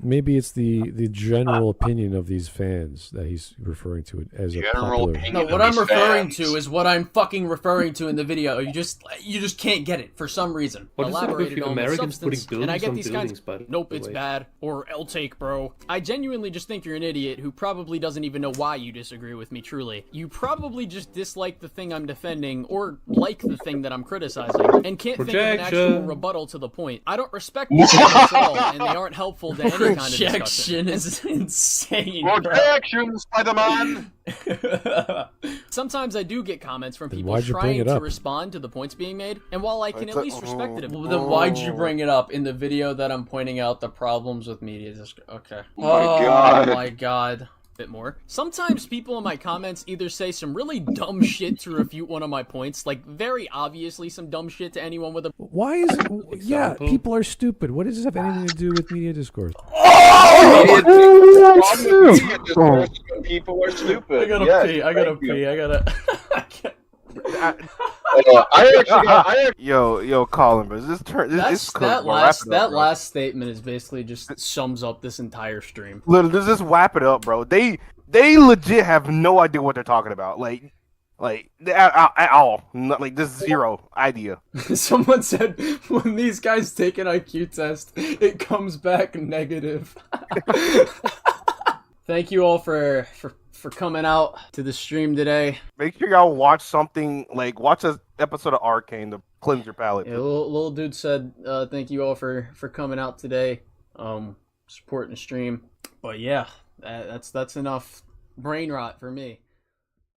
Maybe it's the general opinion of these fans that he's referring to it as a popular. No, what I'm referring to is what I'm fucking referring to in the video. You just can't get it for some reason. What is it with Elaborated you on Americans substance, putting and I buildings get on these buildings, kinds. by the Nope, it's way? bad. Or L take, bro. I genuinely just think you're an idiot who probably doesn't even know why you disagree with me. Truly, you probably just dislike the thing I'm defending, or like the thing that I'm criticizing, and can't think of an actual rebuttal to the point. I don't respect these comments at all, and they aren't helpful to any kind of discussion. Is insane. Protection, Spider-Man. Sometimes I do get comments from people why'd you bring trying it to up? respond to the points being made, and while I can It's at a- least respect it, then why'd you bring it up in the video that I'm pointing out the problems with media? Okay. God. My God. Bit more. Sometimes people in my comments either say some really dumb shit to refute one of my points, like very obviously some dumb shit to anyone with a. Why is it? Yeah, people are stupid. What does this have anything to do with media discourse? People are stupid. I gotta Yes, pee. I gotta thank you. pee. I gotta. Yo, Colin, but this turn. That last statement is basically just sums up this entire stream. Literally, just wrap it up, bro. They legit have no idea what they're talking about. Like at all. Not, like just zero idea. Someone said when these guys take an IQ test, it comes back negative. Thank you all for coming out to the stream today. Make sure y'all watch something like watch an episode of Arcane to cleanse your palate. Yeah, little dude said thank you all for coming out today, supporting the stream. But yeah, that's enough brain rot for me.